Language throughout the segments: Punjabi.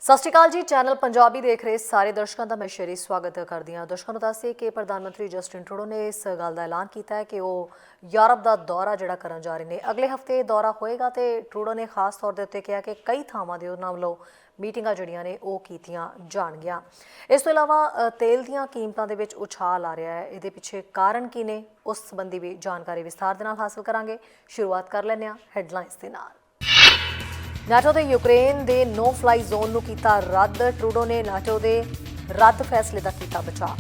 ਸਤਿ ਸ਼੍ਰੀ ਅਕਾਲ ਜੀ। ਚੈਨਲ ਪੰਜਾਬੀ ਦੇਖ ਰਹੇ ਸਾਰੇ ਦਰਸ਼ਕਾਂ ਦਾ ਮੈਂ ਸ਼ੇਰੀ ਸਵਾਗਤ ਕਰਦੀ ਹਾਂ। ਦਰਸ਼ਕਾਂ ਨੂੰ ਦੱਸਦੇ ਕਿ ਪ੍ਰਧਾਨ ਮੰਤਰੀ ਜਸਟਿਨ ਟਰੂਡੋ ਨੇ ਇਸ ਗੱਲ ਦਾ ਐਲਾਨ ਕੀਤਾ ਹੈ ਕਿ ਉਹ ਯੂਰਪ ਦਾ ਦੌਰਾ ਜਿਹੜਾ ਕਰਨ ਜਾ ਰਹੇ ਨੇ। ਅਗਲੇ ਹਫਤੇ ਇਹ ਦੌਰਾ ਹੋਏਗਾ ਤੇ ਟਰੂਡੋ ਨੇ ਖਾਸ ਤੌਰ ਦੇ ਉੱਤੇ ਕਿਹਾ ਕਿ ਕਈ ਥਾਵਾਂ ਦੇ ਉਹਨਾਂ ਵੱਲੋਂ ਮੀਟਿੰਗਾਂ ਜਿਹੜੀਆਂ ਨੇ ਉਹ ਕੀਤੀਆਂ ਜਾਣਗੀਆਂ। ਇਸ ਤੋਂ ਇਲਾਵਾ ਤੇਲ ਦੀਆਂ ਕੀਮਤਾਂ ਦੇ ਵਿੱਚ ਉਛਾਲ ਆ ਰਿਹਾ ਹੈ। ਇਹਦੇ ਪਿੱਛੇ ਕਾਰਨ ਕੀ ਨੇ, ਉਸ ਸੰਬੰਧੀ ਵੀ ਜਾਣਕਾਰੀ ਵਿਸਥਾਰ ਦੇ ਨਾਲ ਹਾਸਲ ਕਰਾਂਗੇ। ਸ਼ੁਰੂਆਤ ਕਰ ਲੈਂਦੇ ਹਾਂ ਹੈਡਲਾਈਨਸ ਦੇ ਨਾਲ। ਨਾਟੋ ਦੇ ਯੂਕਰੇਨ ਦੇ ਨੋ ਫਲਾਈ ਜ਼ੋਨ ਨੂੰ ਕੀਤਾ ਰੱਦ। ਟਰੂਡੋ ਨੇ ਨਾਟੋ ਦੇ ਰੱਦ ਫੈਸਲੇ ਦਾ ਕੀਤਾ ਬਚਾਅ।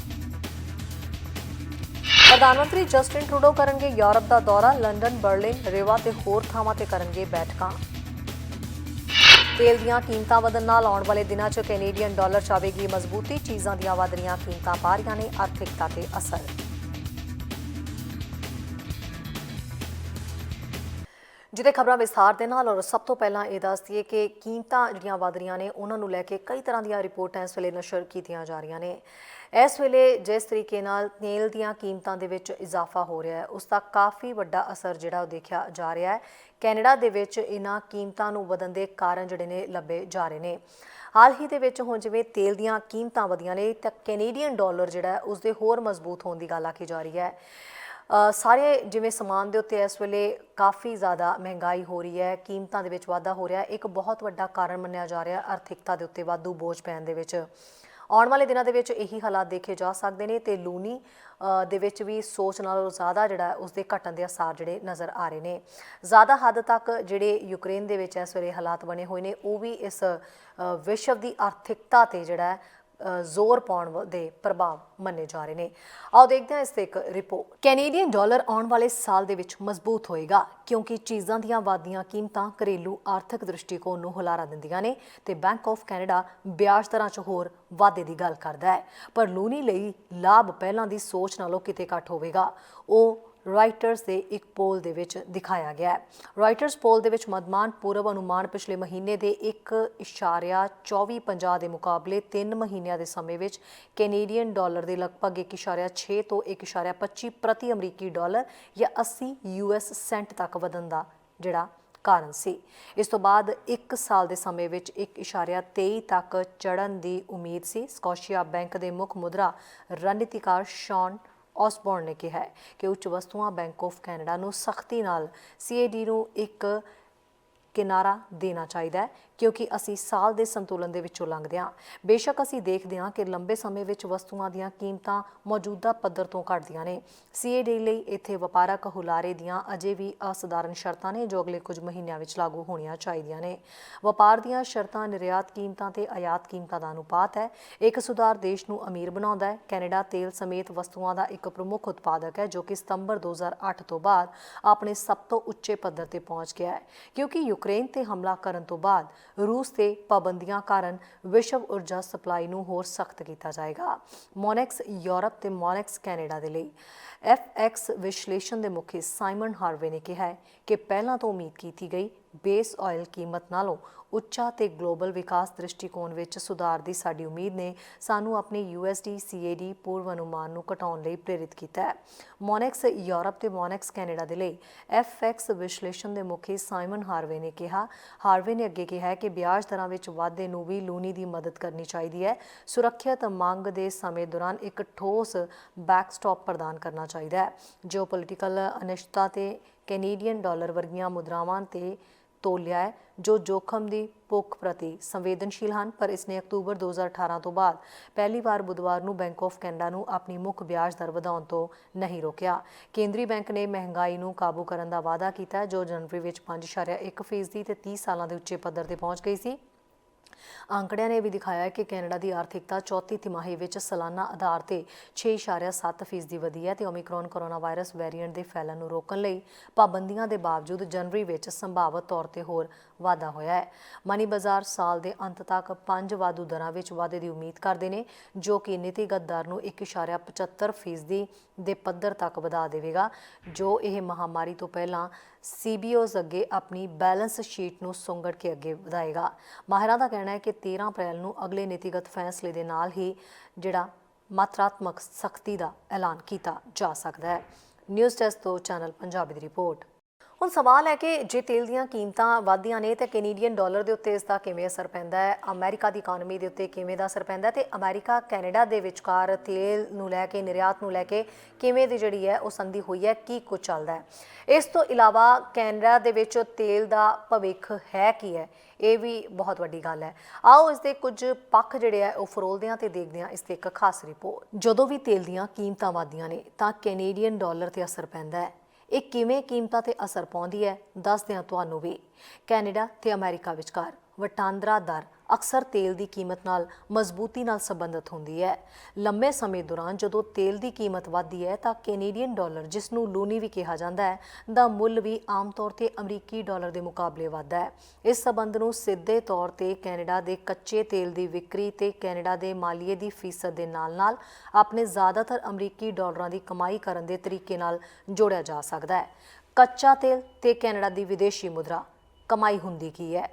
ਪ੍ਰਧਾਨ ਮੰਤਰੀ ਜਸਟਿਨ ਟਰੂਡੋ ਕਰਨਗੇ ਯੂਰਪ ਦਾ ਦੌਰਾ। ਲੰਡਨ, ਬਰਲਿਨ, ਰੇਵਾ ਤੇ ਹੋਰ ਥਾਵਾਂ ਤੇ ਕਰਨਗੇ ਬੈਠਕਾਂ। ਤੇਲ ਦੀਆਂ ਕੀਮਤਾਂ ਵਧਣ ਨਾਲ ਆਉਣ ਵਾਲੇ ਦਿਨਾਂ 'ਚ ਕੈਨੇਡੀਅਨ ਡਾਲਰ 'ਚ ਆਵੇਗੀ ਮਜ਼ਬੂਤੀ। ਚੀਜ਼ਾਂ ਦੀਆਂ ਵਧ ਰਹੀਆਂ ਕੀਮਤਾਂ ਪਾ ਰਹੀਆਂ ਨੇ ਆਰਥਿਕਤਾ ਤੇ ਅਸਰ। ਜਿਹਦੇ ਖਬਰਾਂ ਵਿਸਥਾਰ ਦੇ ਨਾਲ। ਔਰ ਸਭ ਤੋਂ ਪਹਿਲਾਂ ਇਹ ਦੱਸ ਦਈਏ ਕਿ ਕੀਮਤਾਂ ਜਿਹੜੀਆਂ ਵਧ ਰਹੀਆਂ ਨੇ ਉਹਨਾਂ ਨੂੰ ਲੈ ਕੇ ਕਈ ਤਰ੍ਹਾਂ ਦੀਆਂ ਰਿਪੋਰਟਾਂ ਇਸ ਵੇਲੇ ਨਸ਼ਰ ਕੀਤੀਆਂ ਜਾ ਰਹੀਆਂ ਨੇ। ਇਸ ਵੇਲੇ ਜਿਸ ਤਰੀਕੇ ਨਾਲ ਤੇਲ ਦੀਆਂ ਕੀਮਤਾਂ ਦੇ ਵਿੱਚ ਇਜ਼ਾਫਾ ਹੋ ਰਿਹਾ ਹੈ ਉਸ ਦਾ ਕਾਫੀ ਵੱਡਾ ਅਸਰ ਜਿਹੜਾ ਉਹ ਦੇਖਿਆ ਜਾ ਰਿਹਾ ਹੈ। ਕੈਨੇਡਾ ਦੇ ਵਿੱਚ ਇਹਨਾਂ ਕੀਮਤਾਂ ਨੂੰ ਵਧਣ ਦੇ ਕਾਰਨ ਜਿਹੜੇ ਨੇ ਲੱਭੇ ਜਾ ਰਹੇ ਨੇ। ਹਾਲ ਹੀ ਦੇ ਵਿੱਚ ਹੁਣ ਜਿਵੇਂ ਤੇਲ ਦੀਆਂ ਕੀਮਤਾਂ ਵਧੀਆਂ ਨੇ ਤਾਂ ਕੈਨੇਡੀਅਨ ਡਾਲਰ ਜਿਹੜਾ ਉਸਦੇ ਹੋਰ ਮਜ਼ਬੂਤ ਹੋਣ ਦੀ ਗੱਲ ਆਖੀ ਜਾ ਰਹੀ ਹੈ। ਸਾਰੇ ਜਿਵੇਂ ਸਮਾਨ ਦੇ ਉੱਤੇ ਇਸ ਵੇਲੇ ਕਾਫੀ ਜ਼ਿਆਦਾ ਮਹਿੰਗਾਈ ਹੋ ਰਹੀ ਹੈ, ਕੀਮਤਾਂ ਦੇ ਵਿੱਚ ਵਾਧਾ ਹੋ ਰਿਹਾ। ਇੱਕ ਬਹੁਤ ਵੱਡਾ ਕਾਰਨ ਮੰਨਿਆ ਜਾ ਰਿਹਾ ਆਰਥਿਕਤਾ ਦੇ ਉੱਤੇ ਵਾਧੂ ਬੋਝ ਪੈਣ ਦੇ ਵਿੱਚ। ਆਉਣ ਵਾਲੇ ਦਿਨਾਂ ਦੇ ਵਿੱਚ ਇਹੀ ਹਾਲਾਤ ਦੇਖੇ ਜਾ ਸਕਦੇ ਨੇ ਤੇ ਲੂਣੀ ਦੇ ਵਿੱਚ ਵੀ ਸੋਚ ਨਾਲੋਂ ਜ਼ਿਆਦਾ ਜਿਹੜਾ ਉਸਦੇ ਘਟਣ ਦੇ ਅਸਾਰ ਜਿਹੜੇ ਨਜ਼ਰ ਆ ਰਹੇ ਨੇ। ਜ਼ਿਆਦਾ ਹੱਦ ਤੱਕ ਜਿਹੜੇ ਯੂਕਰੇਨ ਦੇ ਵਿੱਚ ਇਸ ਵੇਲੇ ਹਾਲਾਤ ਬਣੇ ਹੋਏ ਨੇ ਉਹ ਵੀ ਇਸ ਵਿਸ਼ਵ ਦੀ ਆਰਥਿਕਤਾ ਤੇ ਜਿਹੜਾ ਜ਼ੋਰ ਪਾਉਣ ਦੇ ਪ੍ਰਭਾਵ ਮੰਨੇ ਜਾ ਰਹੇ ਨੇ। ਆਓ ਦੇਖਦੇ ਹਾਂ ਇਸ ਤੇ ਇੱਕ ਰਿਪੋਰਟ। ਕੈਨੇਡੀਅਨ ਡਾਲਰ ਆਉਣ ਵਾਲੇ ਸਾਲ ਦੇ ਵਿੱਚ ਮਜ਼ਬੂਤ ਹੋਏਗਾ ਕਿਉਂਕਿ ਚੀਜ਼ਾਂ ਦੀਆਂ ਵਧਦੀਆਂ ਕੀਮਤਾਂ ਘਰੇਲੂ ਆਰਥਿਕ ਦ੍ਰਿਸ਼ਟੀਕੋਣ ਨੂੰ ਹੁਲਾਰਾ ਦਿੰਦੀਆਂ ਨੇ ਤੇ ਬੈਂਕ ਆਫ ਕੈਨੇਡਾ ਵਿਆਜ ਦਰਾਂ 'ਚ ਹੋਰ ਵਾਧੇ ਦੀ ਗੱਲ ਕਰਦਾ ਹੈ। ਪਰ ਲੂਣੀ ਲਈ ਲਾਭ ਪਹਿਲਾਂ ਦੀ ਸੋਚ ਨਾਲੋਂ ਕਿਤੇ ਘੱਟ ਹੋਵੇਗਾ। ਉਹ ਰਾਇਟਰਸ ਦੇ ਇੱਕ ਪੋਲ ਦੇ ਵਿੱਚ ਦਿਖਾਇਆ ਗਿਆ ਹੈ। ਰਾਇਟਰਸ ਪੋਲ ਦੇ ਵਿੱਚ ਮੱਧਮਾਨ ਪੂਰਬ ਅਨੁਮਾਨ ਪਿਛਲੇ ਮਹੀਨੇ ਦੇ 1.2450 ਦੇ ਮੁਕਾਬਲੇ 3 ਮਹੀਨਿਆਂ ਦੇ ਸਮੇਂ ਵਿੱਚ ਕੈਨੇਡੀਅਨ ਡਾਲਰ ਦੇ ਲਗਭਗ 1.6 ਤੋਂ 1.25 ਪ੍ਰਤੀ ਅਮਰੀਕੀ ਡਾਲਰ ਜਾਂ 80 US ਸੈਂਟ ਤੱਕ ਵਧਣ ਦਾ ਜਿਹੜਾ ਕਾਰਨ ਸੀ। ਇਸ ਤੋਂ ਬਾਅਦ 1 ਸਾਲ ਦੇ ਸਮੇਂ ਵਿੱਚ 1.23 ਤੱਕ ਚੜ੍ਹਨ ਦੀ ਉਮੀਦ ਸੀ। ਸਕੋਸ਼ੀਆ ਬੈਂਕ ਦੇ ਮੁੱਖ ਮੁਦਰਾ ਰਣਨੀਤੀਕਾਰ ਸ਼ੌਨ ਔਸਬੋਰਨ ਨੇ ਕਿਹਾ ਕਿ ਉੱਚ ਵਸਤੂਆਂ ਬੈਂਕ ਆਫ ਕੈਨੇਡਾ ਨੂੰ ਸਖਤੀ ਨਾਲ CAD ਨੂੰ ਇੱਕ ਕਿਨਾਰਾ ਦੇਣਾ ਚਾਹੀਦਾ ਹੈ ਕਿਉਂਕਿ ਅਸੀਂ ਸਾਲ ਦੇ ਸੰਤੁਲਨ ਦੇ ਵਿੱਚੋਂ ਲੰਘਦੇ ਹਾਂ। ਬੇਸ਼ੱਕ ਅਸੀਂ ਦੇਖਦੇ ਹਾਂ ਕਿ ਲੰਬੇ ਸਮੇਂ ਵਿੱਚ ਵਸਤੂਆਂ ਦੀਆਂ ਕੀਮਤਾਂ ਮੌਜੂਦਾ ਪੱਧਰ ਤੋਂ ਘਟਦੀਆਂ ਨੇ। CAD ਲਈ ਇੱਥੇ ਵਪਾਰਕ ਹੁਲਾਰੇ ਦੀਆਂ ਅਜੇ ਵੀ ਅਸਧਾਰਨ ਸ਼ਰਤਾਂ ਨੇ ਜੋ ਅਗਲੇ ਕੁਝ ਮਹੀਨਿਆਂ ਵਿੱਚ ਲਾਗੂ ਹੋਣੀਆਂ ਚਾਹੀਦੀਆਂ ਨੇ। ਵਪਾਰ ਦੀਆਂ ਸ਼ਰਤਾਂ ਨਿਰਯਾਤ ਕੀਮਤਾਂ ਤੇ ਆਯਾਤ ਕੀਮਤਾਂ ਦਾ ਅਨੁਪਾਤ ਹੈ। ਇੱਕ ਸੁਧਾਰ ਦੇਸ਼ ਨੂੰ ਅਮੀਰ ਬਣਾਉਂਦਾ ਹੈ। ਕੈਨੇਡਾ ਤੇਲ ਸਮੇਤ ਵਸਤੂਆਂ ਦਾ ਇੱਕ ਪ੍ਰਮੁੱਖ ਉਤਪਾਦਕ ਹੈ ਜੋ ਕਿ ਸਤੰਬਰ 2008 ਤੋਂ ਬਾਅਦ ਆਪਣੇ ਸਭ ਤੋਂ ਉੱਚੇ ਪੱਧਰ ਤੇ ਪਹੁੰਚ ਗਿਆ ਹੈ ਕਿਉਂਕਿ ਯੂਕਰੇਨ ਤੇ ਹਮਲਾ ਕਰਨ ਤੋਂ ਬਾਅਦ ਰੂਸ ਤੇ ਪਾਬੰਦੀਆਂ ਕਾਰਨ ਵਿਸ਼ਵ ਊਰਜਾ ਸਪਲਾਈ ਨੂੰ ਹੋਰ ਸਖਤ ਕੀਤਾ ਜਾਏਗਾ। ਮੋਨੈਕਸ ਯੂਰਪ ਤੇ ਮੋਨੈਕਸ ਕੈਨੇਡਾ ਦੇ ਲਈ FX ਵਿਸ਼ਲੇਸ਼ਣ ਦੇ ਮੁਖੀ ਸਾਈਮਨ ਹਾਰਵੇ ਨੇ ਕਿਹਾ ਹੈ ਕਿ ਪਹਿਲਾਂ ਤੋਂ ਉਮੀਦ ਕੀਤੀ ਗਈ ਬੇਸ ਆਇਲ ਕੀਮਤ ਨਾਲੋਂ ਉੱਚਾ ਤੇ ਗਲੋਬਲ ਵਿਕਾਸ ਦ੍ਰਿਸ਼ਟੀਕੋਣ ਵਿੱਚ ਸੁਧਾਰ ਦੀ ਸਾਡੀ ਉਮੀਦ ਨੇ ਸਾਨੂੰ ਆਪਣੇ USD CAD ਪੂਰਵ ਅਨੁਮਾਨ ਨੂੰ ਘਟਾਉਣ ਲਈ ਪ੍ਰੇਰਿਤ ਕੀਤਾ ਹੈ। ਮੋਨੈਕਸ ਯੂਰਪ ਤੇ ਮੋਨੈਕਸ ਕੈਨੇਡਾ ਦੇ ਲਈ FX ਵਿਸ਼ਲੇਸ਼ਣ ਦੇ ਮੁਖੀ ਸਾਈਮਨ ਹਾਰਵੇ ਨੇ ਕਿਹਾ। ਹਾਰਵੇ ਨੇ ਅੱਗੇ ਕਿਹਾ ਕਿ ਵਿਆਜ ਦਰਾਂ ਵਿੱਚ ਵਾਧੇ ਨੂੰ ਵੀ ਲੂਣੀ ਦੀ ਮਦਦ ਕਰਨੀ ਚਾਹੀਦੀ ਹੈ। ਸੁਰੱਖਿਅਤ ਮੰਗ ਦੇ ਸਮੇਂ ਦੌਰਾਨ ਇੱਕ ਠੋਸ ਬੈਕਸਟਾਪ ਪ੍ਰਦਾਨ ਕਰਨਾ ਚਾਹੀਦਾ ਹੈ। ਜਿਓਪੋਲੀਟੀਕਲ ਅਨਿਸ਼ਚਿਤਤਾ ਤੇ ਕੈਨੇਡੀਅਨ ਡਾਲਰ ਵਰਗੀਆਂ ਮੁਦਰਾਵਾਂ ਤੇ ਤੋਲਿਆ ਹੈ ਜੋ ਜੋਖਮ ਦੀ ਭੁੱਖ ਪ੍ਰਤੀ ਸੰਵੇਦਨਸ਼ੀਲ ਹਨ। ਪਰ ਇਸਨੇ ਅਕਤੂਬਰ 2018 ਤੋਂ ਬਾਅਦ ਪਹਿਲੀ ਵਾਰ ਬੁੱਧਵਾਰ ਨੂੰ ਬੈਂਕ ਆਫ ਕੈਨੇਡਾ ਨੂੰ ਆਪਣੀ ਮੁੱਖ ਵਿਆਜ ਦਰ ਵਧਾਉਣ ਤੋਂ ਨਹੀਂ ਰੋਕਿਆ। ਕੇਂਦਰੀ ਬੈਂਕ ਨੇ ਮਹਿੰਗਾਈ ਨੂੰ ਕਾਬੂ ਕਰਨ ਦਾ ਵਾਅਦਾ ਕੀਤਾ ਜੋ ਜਨਵਰੀ ਵਿੱਚ 5.1% ਤੇ 30 ਸਾਲਾਂ ਦੇ ਉੱਚੇ ਪੱਧਰ ਤੇ ਪਹੁੰਚ ਗਈ ਸੀ। ਅੰਕੜਿਆਂ ਨੇ ਵੀ ਦਿਖਾਇਆ ਕਿ ਕੈਨੇਡਾ ਦੀ ਆਰਥਿਕਤਾ ਚੌਥੀ ਤਿਮਾਹੀ ਵਿੱਚ ਸਾਲਾਨਾ ਆਧਾਰ ਤੇ 6.7% ਵਧੀ ਹੈ ਤੇ ਓਮਿਕਰੋਨ ਕੋਰੋਨਾ ਵਾਇਰਸ ਵੇਰੀਐਂਟ ਦੇ ਫੈਲਣ ਨੂੰ ਰੋਕਣ ਲਈ ਪਾਬੰਦੀਆਂ ਦੇ ਬਾਵਜੂਦ ਜਨਵਰੀ ਵਿੱਚ ਸੰਭਾਵਤ ਤੌਰ ਤੇ ਹੋਰ ਵਾਧਾ ਹੋਇਆ ਹੈ। ਮਨੀ ਬਾਜ਼ਾਰ ਸਾਲ ਦੇ ਅੰਤ ਤੱਕ 5 ਵਾਧੂ ਦਰਾਂ ਵਿੱਚ ਵਾਧੇ ਦੀ ਉਮੀਦ ਕਰਦੇ ਨੇ ਜੋ ਕਿ ਨੀਤੀਗਤ ਦਰ ਨੂੰ 1.75% ਦੇ ਪੱਧਰ ਤੱਕ ਵਧਾ ਦੇਵੇਗਾ ਜੋ ਇਹ ਮਹਾਮਾਰੀ ਤੋਂ ਪਹਿਲਾਂ CBOs ਅੱਗੇ ਆਪਣੀ ਬੈਲੈਂਸ ਸ਼ੀਟ ਨੂੰ ਸੁੰਗੜ ਕੇ ਅੱਗੇ ਵਧਾਏਗਾ। ਮਾਹਿਰਾਂ ਦਾ ਕਹਿਣਾ ਹੈ ਕਿ 13 ਅਪ੍ਰੈਲ ਨੂੰ ਅਗਲੇ ਨੀਤੀਗਤ ਫੈਸਲੇ ਦੇ ਨਾਲ ਹੀ ਜਿਹੜਾ ਮਾਤਰਾਤਮਕ ਸਖਤੀ ਦਾ ਐਲਾਨ ਕੀਤਾ ਜਾ ਸਕਦਾ ਹੈ। ਨਿਊਜ਼ ਡੈਸਕ ਤੋਂ ਚੈਨਲ ਪੰਜਾਬੀ ਦੀ ਰਿਪੋਰਟ। ਹੁਣ ਸਵਾਲ ਹੈ ਕਿ ਜੇ ਤੇਲ ਦੀਆਂ ਕੀਮਤਾਂ ਵਧਦੀਆਂ ਨੇ ਤਾਂ ਕੈਨੇਡੀਅਨ ਡਾਲਰ ਦੇ ਉੱਤੇ ਇਸ ਦਾ ਕਿਵੇਂ ਅਸਰ ਪੈਂਦਾ ਹੈ, ਅਮਰੀਕਾ ਦੀ ਇਕਾਨਮੀ ਦੇ ਉੱਤੇ ਕਿਵੇਂ ਦਾ ਅਸਰ ਪੈਂਦਾ ਤੇ ਅਮਰੀਕਾ ਕੈਨੇਡਾ ਦੇ ਵਿਚਕਾਰ ਤੇਲ ਨੂੰ ਲੈ ਕੇ ਨਿਰਯਾਤ ਨੂੰ ਲੈ ਕੇ ਕਿਵੇਂ ਦੀ ਜਿਹੜੀ ਹੈ ਉਹ ਸੰਧੀ ਹੋਈ ਹੈ, ਕੀ ਕੁਝ ਚੱਲਦਾ ਹੈ। ਇਸ ਤੋਂ ਇਲਾਵਾ ਕੈਨੇਡਾ ਦੇ ਵਿੱਚ ਤੇਲ ਦਾ ਭਵਿੱਖ ਹੈ ਕੀ ਹੈ, ਇਹ ਵੀ ਬਹੁਤ ਵੱਡੀ ਗੱਲ ਹੈ। ਆਓ ਇਸ ਦੇ ਕੁਝ ਪੱਖ ਜਿਹੜੇ ਆ ਉਹ ਫਰੋਲਦੇ ਹਾਂ ਤੇ ਦੇਖਦੇ ਹਾਂ ਇਸ ਤੇ ਇੱਕ ਖਾਸ ਰਿਪੋਰਟ। ਜਦੋਂ ਵੀ ਤੇਲ ਦੀਆਂ ਕੀਮਤਾਂ ਵਧਦੀਆਂ ਨੇ ਤਾਂ ਕੈਨੇਡੀਅਨ ਡਾਲਰ ਤੇ ਅਸਰ ਪੈਂਦਾ ਹੈ। ਇਹ ਕਿਵੇਂ ਕੀਮਤਾਂ ਤੇ ਅਸਰ ਪਾਉਂਦੀ ਹੈ ਦੱਸਦੇ ਹਾਂ ਤੁਹਾਨੂੰ ਵੀ। ਕੈਨੇਡਾ ਤੇ ਅਮਰੀਕਾ ਵਿਚਕਾਰ ਵਟਾਂਦਰਾ ਦਰ ਅਕਸਰ ਤੇਲ ਦੀ ਕੀਮਤ ਨਾਲ ਮਜ਼ਬੂਤੀ ਨਾਲ ਸੰਬੰਧਿਤ ਹੁੰਦੀ ਹੈ। ਲੰਮੇ ਸਮੇਂ ਦੌਰਾਨ ਜਦੋਂ ਤੇਲ ਦੀ ਕੀਮਤ ਵਧਦੀ ਹੈ ਤਾਂ ਕੈਨੇਡੀਅਨ ਡਾਲਰ, ਜਿਸ ਨੂੰ ਲੂਨੀ ਵੀ ਕਿਹਾ ਜਾਂਦਾ ਹੈ, ਦਾ ਮੁੱਲ ਵੀ ਆਮ ਤੌਰ ਤੇ ਅਮਰੀਕੀ ਡਾਲਰ ਦੇ ਮੁਕਾਬਲੇ ਵੱਧਦਾ ਹੈ। ਇਸ ਸਬੰਧ ਨੂੰ ਸਿੱਧੇ ਤੌਰ ਤੇ ਕੈਨੇਡਾ ਦੇ ਕੱਚੇ ਤੇਲ ਦੀ ਵਿਕਰੀ ਤੇ ਕੈਨੇਡਾ ਦੇ ਮਾਲੀਏ ਦੀ ਫੀਸਦ ਦੇ ਨਾਲ-ਨਾਲ ਆਪਣੇ ਜ਼ਿਆਦਾਤਰ ਅਮਰੀਕੀ ਡਾਲਰਾਂ ਦੀ ਕਮਾਈ ਕਰਨ ਦੇ ਤਰੀਕੇ ਨਾਲ ਜੋੜਿਆ ਜਾ ਸਕਦਾ ਹੈ। ਕੱਚਾ ਤੇਲ ਤੇ ਕੈਨੇਡਾ ਦੀ ਵਿਦੇਸ਼ੀ ਮੁਦਰਾ ਕਮਾਈ ਹੁੰਦੀ ਕੀ ਹੈ।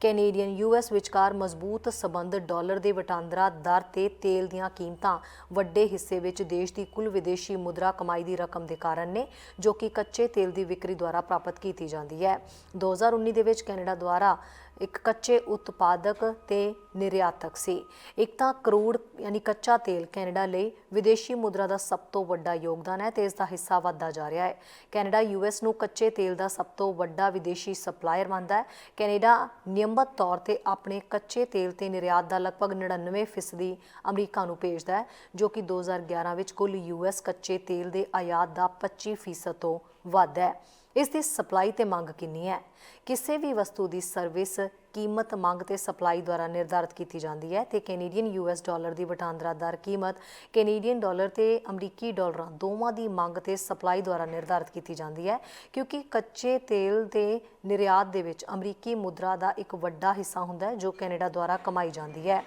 ਕੈਨੇਡੀਅਨ ਯੂਐਸ ਵਿਚਕਾਰ ਮਜ਼ਬੂਤ ਸਬੰਧ ਡਾਲਰ ਦੇ ਵਟਾਂਦਰਾ ਦਰ ਤੇ ਤੇਲ ਦੀਆਂ ਕੀਮਤਾਂ ਵੱਡੇ ਹਿੱਸੇ ਵਿੱਚ ਦੇਸ਼ ਦੀ ਕੁੱਲ ਵਿਦੇਸ਼ੀ ਮੁਦਰਾ ਕਮਾਈ ਦੀ ਰਕਮ ਦੇ ਕਾਰਨ ਨੇ, ਜੋ ਕਿ ਕੱਚੇ ਤੇਲ ਦੀ ਵਿਕਰੀ ਦੁਆਰਾ ਪ੍ਰਾਪਤ ਕੀਤੀ ਜਾਂਦੀ ਹੈ। 2019 ਦੇ ਵਿੱਚ ਕੈਨੇਡਾ ਦੁਆਰਾ ਇੱਕ ਕੱਚੇ ਉਤਪਾਦਕ ਤੇ ਨਿਰਯਾਤਕ ਸੀ। ਇੱਕ ਤਾਂ ਕਰੂਡ ਯਾਨੀ ਕੱਚਾ ਤੇਲ ਕੈਨੇਡਾ ਲਈ ਵਿਦੇਸ਼ੀ ਮੁਦਰਾ ਦਾ ਸਭ ਤੋਂ ਵੱਡਾ ਯੋਗਦਾਨ ਹੈ ਤੇ ਇਸ ਦਾ ਹਿੱਸਾ ਵੱਧਦਾ ਜਾ ਰਿਹਾ ਹੈ। ਕੈਨੇਡਾ ਯੂਐਸ ਨੂੰ ਕੱਚੇ ਤੇਲ ਦਾ ਸਭ ਤੋਂ ਵੱਡਾ ਵਿਦੇਸ਼ੀ ਸਪਲਾਇਰ ਮੰਨਦਾ ਹੈ। ਕੈਨੇਡਾ ਨਿਯਮਤ ਤੌਰ ਤੇ ਆਪਣੇ ਕੱਚੇ ਤੇਲ ਤੇ ਨਿਰਯਾਤ ਦਾ ਲਗਭਗ 99% ਅਮਰੀਕਾ ਨੂੰ ਭੇਜਦਾ ਹੈ, ਜੋ ਕਿ 2011 ਵਿੱਚ ਕੁੱਲ ਯੂਐਸ ਕੱਚੇ ਤੇਲ ਦੇ ਆਯਾਤ ਦਾ 25% ਤੋਂ ਵੱਧ ਹੈ। ਇਸ ਦੀ ਸਪਲਾਈ ਤੇ ਮੰਗ ਕਿੰਨੀ ਹੈ? ਕਿਸੇ ਵੀ ਵਸਤੂ ਦੀ ਸਰਵਿਸ ਕੀਮਤ ਮੰਗ ਤੇ ਸਪਲਾਈ ਦੁਆਰਾ ਨਿਰਧਾਰਿਤ ਕੀਤੀ ਜਾਂਦੀ ਹੈ ਤੇ ਕੈਨੇਡੀਅਨ ਯੂਐਸ ਡਾਲਰ ਦੀ ਵਟਾਂਦਰਾ ਦਰ ਕੀਮਤ ਕੈਨੇਡੀਅਨ ਡਾਲਰ ਤੇ ਅਮਰੀਕੀ ਡਾਲਰਾਂ ਦੋਵਾਂ ਦੀ ਮੰਗ ਤੇ ਸਪਲਾਈ ਦੁਆਰਾ ਨਿਰਧਾਰਿਤ ਕੀਤੀ ਜਾਂਦੀ ਹੈ, ਕਿਉਂਕਿ ਕੱਚੇ ਤੇਲ ਦੇ ਨਿਰਯਾਤ ਦੇ ਵਿੱਚ ਅਮਰੀਕੀ ਮੁਦਰਾ ਦਾ ਇੱਕ ਵੱਡਾ ਹਿੱਸਾ ਹੁੰਦਾ ਹੈ ਜੋ ਕੈਨੇਡਾ ਦੁਆਰਾ ਕਮਾਈ ਜਾਂਦੀ ਹੈ।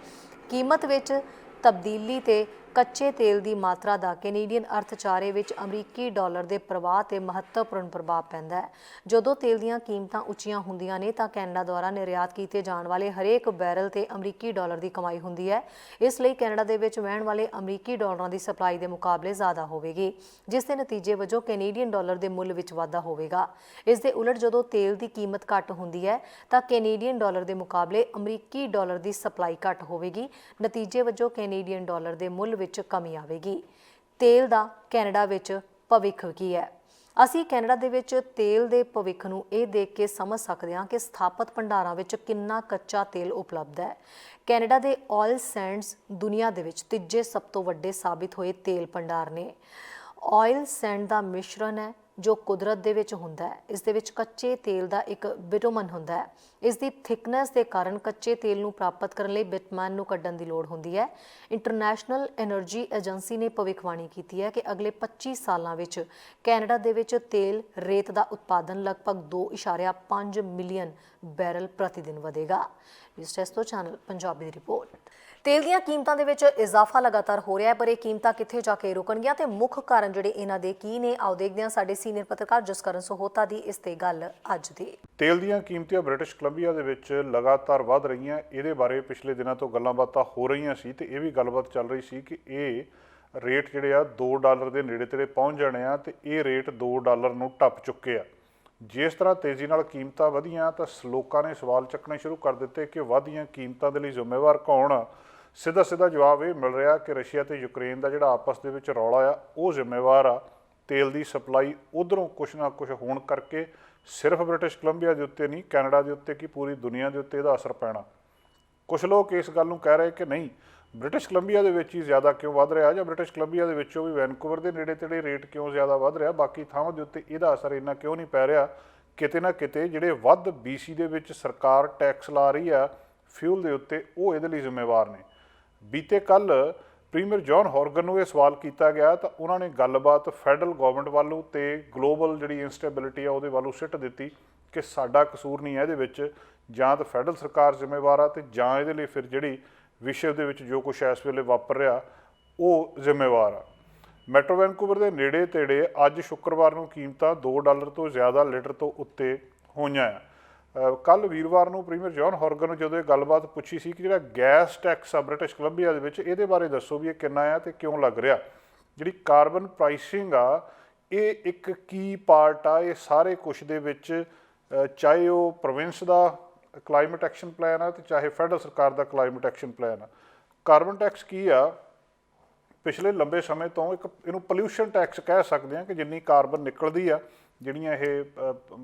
ਕੀਮਤ ਵਿੱਚ ਤਬਦੀਲੀ ਤੇ ਕੱਚੇ ਤੇਲ ਦੀ ਮਾਤਰਾ ਦਾ ਕੈਨੇਡੀਅਨ ਅਰਥਚਾਰੇ ਵਿੱਚ ਅਮਰੀਕੀ ਡਾਲਰ ਦੇ ਪ੍ਰਵਾਹ ਤੇ ਮਹੱਤਵਪੂਰਨ ਪ੍ਰਭਾਵ ਪੈਂਦਾ ਹੈ। ਜਦੋਂ ਤੇਲ ਦੀਆਂ ਕੀਮਤਾਂ ਉੱਚੀਆਂ ਹੁੰਦੀਆਂ ਨੇ ਤਾਂ ਕੈਨੇਡਾ ਦੁਆਰਾ ਨਿਰਯਾਤ ਕੀਤੇ ਜਾਣ ਵਾਲੇ ਹਰੇਕ ਬੈਰਲ ਤੇ ਅਮਰੀਕੀ ਡਾਲਰ ਦੀ ਕਮਾਈ ਹੁੰਦੀ ਹੈ। ਇਸ ਲਈ ਕੈਨੇਡਾ ਦੇ ਵਿੱਚ ਵਹਿਣ ਵਾਲੇ ਅਮਰੀਕੀ ਡਾਲਰਾਂ ਦੀ ਸਪਲਾਈ ਦੇ ਮੁਕਾਬਲੇ ਜ਼ਿਆਦਾ ਹੋਵੇਗੀ, ਜਿਸ ਦੇ ਨਤੀਜੇ ਵਜੋਂ ਕੈਨੇਡੀਅਨ ਡਾਲਰ ਦੇ ਮੁੱਲ ਵਿੱਚ ਵਾਧਾ ਹੋਵੇਗਾ। ਇਸ ਦੇ ਉਲਟ ਜਦੋਂ ਤੇਲ ਦੀ ਕੀਮਤ ਘੱਟ ਹੁੰਦੀ ਹੈ ਤਾਂ ਕੈਨੇਡੀਅਨ ਡਾਲਰ ਦੇ ਮੁਕਾਬਲੇ ਅਮਰੀਕੀ ਡਾਲਰ ਦੀ ਸਪਲਾਈ ਘੱਟ ਹੋਵੇਗੀ। ਨਤੀਜੇ ਵਜੋਂ ਕੈਨੇਡੀਅਨ ਡਾਲਰ ਦੇ ਮੁੱਲ ਵਿੱਚ ਕਮੀ ਆਵੇਗੀ। ਤੇਲ ਦਾ ਕੈਨੇਡਾ ਵਿੱਚ ਭਵਿੱਖ ਕੀ ਹੈ? ਅਸੀਂ ਕੈਨੇਡਾ ਦੇ ਵਿੱਚ ਤੇਲ ਦੇ ਭਵਿੱਖ ਨੂੰ ਇਹ ਦੇਖ ਕੇ ਸਮਝ ਸਕਦੇ ਹਾਂ ਕਿ ਸਥਾਪਿਤ ਭੰਡਾਰਾਂ ਵਿੱਚ ਕਿੰਨਾ ਕੱਚਾ ਤੇਲ ਉਪਲਬਧ ਹੈ। ਕੈਨੇਡਾ ਦੇ ਆਇਲ ਸੈਂਡਸ ਦੁਨੀਆ ਦੇ ਵਿੱਚ ਤੀਜੇ ਸਭ ਤੋਂ ਵੱਡੇ ਸਾਬਿਤ ਹੋਏ ਤੇਲ ਭੰਡਾਰ ਨੇ। ਆਇਲ ਸੈਂਡ ਦਾ ਮਿਸ਼ਰਣ ਹੈ ਜੋ ਕੁਦਰਤ ਦੇ ਵਿੱਚ ਹੁੰਦਾ ਹੈ। ਇਸ ਦੇ ਵਿੱਚ ਕੱਚੇ ਤੇਲ ਦਾ ਇੱਕ ਬਿਟੂਮਨ ਹੁੰਦਾ ਹੈ। ਇਸ ਦੀ ਥਿਕਨੈਸ ਦੇ ਕਾਰਨ ਕੱਚੇ ਤੇਲ ਨੂੰ ਪ੍ਰਾਪਤ ਕਰਨ ਲਈ ਬਿਟਮਨ ਨੂੰ ਕੱਢਣ ਦੀ ਲੋੜ ਹੁੰਦੀ ਹੈ। ਇੰਟਰਨੈਸ਼ਨਲ ਐਨਰਜੀ ਏਜੰਸੀ ਨੇ ਭਵਿੱਖਬਾਣੀ ਕੀਤੀ ਹੈ ਕਿ ਅਗਲੇ 25 ਸਾਲਾਂ ਵਿੱਚ ਕੈਨੇਡਾ ਦੇ ਵਿੱਚ ਤੇਲ ਰੇਤ ਦਾ ਉਤਪਾਦਨ ਲਗਭਗ 2.5 ਮਿਲੀਅਨ ਬੈਰਲ ਪ੍ਰਤੀ ਦਿਨ ਵਧੇਗਾ। ਇਸ ਟੈਸਟੋ ਚੈਨਲ ਪੰਜਾਬੀ ਦੀ ਰਿਪੋਰਟ। ਤੇਲ ਦੀਆਂ ਕੀਮਤਾਂ ਦੇ ਵਿੱਚ ਇਜ਼ਾਫਾ ਲਗਾਤਾਰ ਹੋ ਰਿਹਾ ਹੈ, ਪਰ ਇਹ ਕੀਮਤਾਂ ਕਿੱਥੇ ਜਾ ਕੇ ਰੁਕਣਗੀਆਂ ਤੇ ਮੁੱਖ ਕਾਰਨ ਜਿਹੜੇ ਇਹਨਾਂ ਦੇ ਕੀ ਨੇ, ਆਓ ਦੇਖਦੇ ਹਾਂ ਸਾਡੇ ਸੀਨੀਅਰ ਪੱਤਰਕਾਰ ਜਸਕਰਨ ਸੋਹਤਾ ਦੀ ਇਸ ਤੇ ਗੱਲ ਅੱਜ ਦੀ। ਤੇਲ ਦੀਆਂ ਕੀਮਤਾਂ ਬ੍ਰਿਟਿਸ਼ ਕੋਲੰਬੀਆ ਦੇ ਵਿੱਚ ਲਗਾਤਾਰ ਵਧ ਰਹੀਆਂ। ਇਹਦੇ ਬਾਰੇ ਪਿਛਲੇ ਦਿਨਾਂ ਤੋਂ ਗੱਲਾਂ ਬਾਤਾਂ ਹੋ ਰਹੀਆਂ ਸੀ ਤੇ ਇਹ ਵੀ ਗੱਲਬਾਤ ਚੱਲ ਰਹੀ ਸੀ ਕਿ ਇਹ ਰੇਟ ਜਿਹੜੇ ਆ $2 ਦੇ ਨੇੜੇ ਤੇੜੇ ਪਹੁੰਚ ਜਾਣੇ ਆ ਤੇ ਇਹ ਰੇਟ $2 ਨੂੰ ਟੱਪ ਚੁੱਕੇ ਆ। ਜਿਸ ਤਰ੍ਹਾਂ ਤੇਜ਼ੀ ਨਾਲ ਕੀਮਤਾਂ ਵਧੀਆਂ ਤਾਂ ਲੋਕਾਂ ਨੇ ਸਵਾਲ ਚੱਕਣੇ ਸ਼ੁਰੂ ਕਰ ਦਿੱਤੇ ਕਿ ਵਧੀਆਂ ਕੀਮਤਾਂ ਦੇ ਲਈ ਜ਼ਿੰਮੇਵਾਰ ਕੌਣ ਆ। ਸਿੱਧਾ ਜਵਾਬ ਇਹ ਮਿਲ ਰਿਹਾ ਕਿ ਰਸ਼ੀਆ ਤੇ ਯੂਕਰੇਨ ਦਾ ਜਿਹੜਾ ਆਪਸ ਦੇ ਵਿੱਚ ਰੌਲਾ ਆ ਉਹ ਜ਼ਿੰਮੇਵਾਰ ਆ। ਤੇਲ ਦੀ ਸਪਲਾਈ ਉੱਧਰੋਂ ਕੁਛ ਨਾ ਕੁਛ ਹੋਣ ਕਰਕੇ ਸਿਰਫ ਬ੍ਰਿਟਿਸ਼ ਕੋਲੰਬੀਆ ਦੇ ਉੱਤੇ ਨਹੀਂ, ਕੈਨੇਡਾ ਦੇ ਉੱਤੇ ਕੀ ਪੂਰੀ ਦੁਨੀਆ ਦੇ ਉੱਤੇ ਇਹਦਾ ਅਸਰ ਪੈਣਾ। ਕੁਛ ਲੋਕ ਇਸ ਗੱਲ ਨੂੰ ਕਹਿ ਰਹੇ ਕਿ ਨਹੀਂ, ਬ੍ਰਿਟਿਸ਼ ਕੋਲੰਬੀਆ ਦੇ ਵਿੱਚ ਹੀ ਜ਼ਿਆਦਾ ਕਿਉਂ ਵੱਧ ਰਿਹਾ, ਜਾਂ ਬ੍ਰਿਟਿਸ਼ ਕੋਲੰਬੀਆ ਦੇ ਵਿੱਚੋਂ ਵੀ ਵੈਨਕੂਵਰ ਦੇ ਨੇੜੇ ਤੇੜੇ ਰੇਟ ਕਿਉਂ ਜ਼ਿਆਦਾ ਵੱਧ ਰਿਹਾ, ਬਾਕੀ ਥਾਵਾਂ ਦੇ ਉੱਤੇ ਇਹਦਾ ਅਸਰ ਇੰਨਾ ਕਿਉਂ ਨਹੀਂ ਪੈ ਰਿਹਾ। ਕਿਤੇ ਨਾ ਕਿਤੇ ਜਿਹੜੇ ਵੱਧ BC ਦੇ ਵਿੱਚ ਸਰਕਾਰ ਟੈਕਸ ਲਾ ਰਹੀ ਆ ਫਿਊਲ ਦੇ ਉੱਤੇ, ਉਹ ਇਹਦੇ ਲਈ ਜ਼ਿੰਮੇਵਾਰ ਨੇ। ਬੀਤੇ ਕੱਲ੍ਹ ਪ੍ਰੀਮੀਅਰ ਜੌਨ ਹੌਰਗਨ ਨੂੰ ਇਹ ਸਵਾਲ ਕੀਤਾ ਗਿਆ ਤਾਂ ਉਹਨਾਂ ਨੇ ਗੱਲਬਾਤ ਫੈਡਰਲ ਗਵਰਨਮੈਂਟ ਵੱਲੋਂ ਤੇ ਗਲੋਬਲ ਜਿਹੜੀ ਇੰਸਟੇਬਿਲਿਟੀ ਆ ਉਹਦੇ ਵੱਲੋਂ ਸਿੱਟ ਦਿੱਤੀ ਕਿ ਸਾਡਾ ਕਸੂਰ ਨਹੀਂ ਹੈ ਇਹਦੇ ਵਿੱਚ, ਜਾਂ ਤਾਂ ਫੈਡਰਲ ਸਰਕਾਰ ਜ਼ਿੰਮੇਵਾਰ ਆ ਤੇ ਜਾਂ ਇਹਦੇ ਲਈ ਫਿਰ ਜਿਹੜੀ ਵਿਸ਼ਵ ਦੇ ਵਿੱਚ ਜੋ ਕੁਛ ਇਸ ਵੇਲੇ ਵਾਪਰ ਰਿਹਾ ਉਹ ਜ਼ਿੰਮੇਵਾਰ ਆ। ਮੈਟਰੋ ਵੈਨਕੂਵਰ ਦੇ ਨੇੜੇ ਤੇੜੇ ਅੱਜ ਸ਼ੁੱਕਰਵਾਰ ਨੂੰ ਕੀਮਤਾਂ $2 ਤੋਂ ਜ਼ਿਆਦਾ ਲੀਟਰ ਤੋਂ ਉੱਤੇ ਹੋਈਆਂ ਆ। ਕੱਲ੍ਹ ਵੀਰਵਾਰ ਨੂੰ ਪ੍ਰੀਮੀਅਰ ਜੌਨ ਹੌਰਗਨ ਨੂੰ ਜਦੋਂ ਇਹ ਗੱਲਬਾਤ ਪੁੱਛੀ ਸੀ ਕਿ ਜਿਹੜਾ ਗੈਸ ਟੈਕਸ ਆ ਬ੍ਰਿਟਿਸ਼ ਕੋਲੰਬੀਆ ਦੇ ਵਿੱਚ, ਇਹਦੇ ਬਾਰੇ ਦੱਸੋ ਵੀ ਇਹ ਕਿੰਨਾ ਆ ਤੇ ਕਿਉਂ ਲੱਗ ਰਿਹਾ। ਜਿਹੜੀ ਕਾਰਬਨ ਪ੍ਰਾਈਸਿੰਗ ਆ ਇਹ ਇੱਕ ਕੀ ਪਾਰਟ ਆ ਇਹ ਸਾਰੇ ਕੁਛ ਦੇ ਵਿੱਚ, ਚਾਹੇ ਉਹ ਪ੍ਰੋਵਿੰਸ ਦਾ ਕਲਾਈਮੇਟ ਐਕਸ਼ਨ ਪਲਾਨ ਆ ਤੇ ਚਾਹੇ ਫੈਡਰਲ ਸਰਕਾਰ ਦਾ ਕਲਾਈਮੇਟ ਐਕਸ਼ਨ ਪਲਾਨ ਆ। ਕਾਰਬਨ ਟੈਕਸ ਕੀ ਆ, ਪਿਛਲੇ ਲੰਬੇ ਸਮੇਂ ਤੋਂ ਇੱਕ ਇਹਨੂੰ ਪੋਲਿਊਸ਼ਨ ਟੈਕਸ ਕਹਿ ਸਕਦੇ ਹਾਂ ਕਿ ਜਿੰਨੀ ਕਾਰਬਨ ਨਿਕਲਦੀ ਆ, ਜਿਹੜੀਆਂ ਇਹ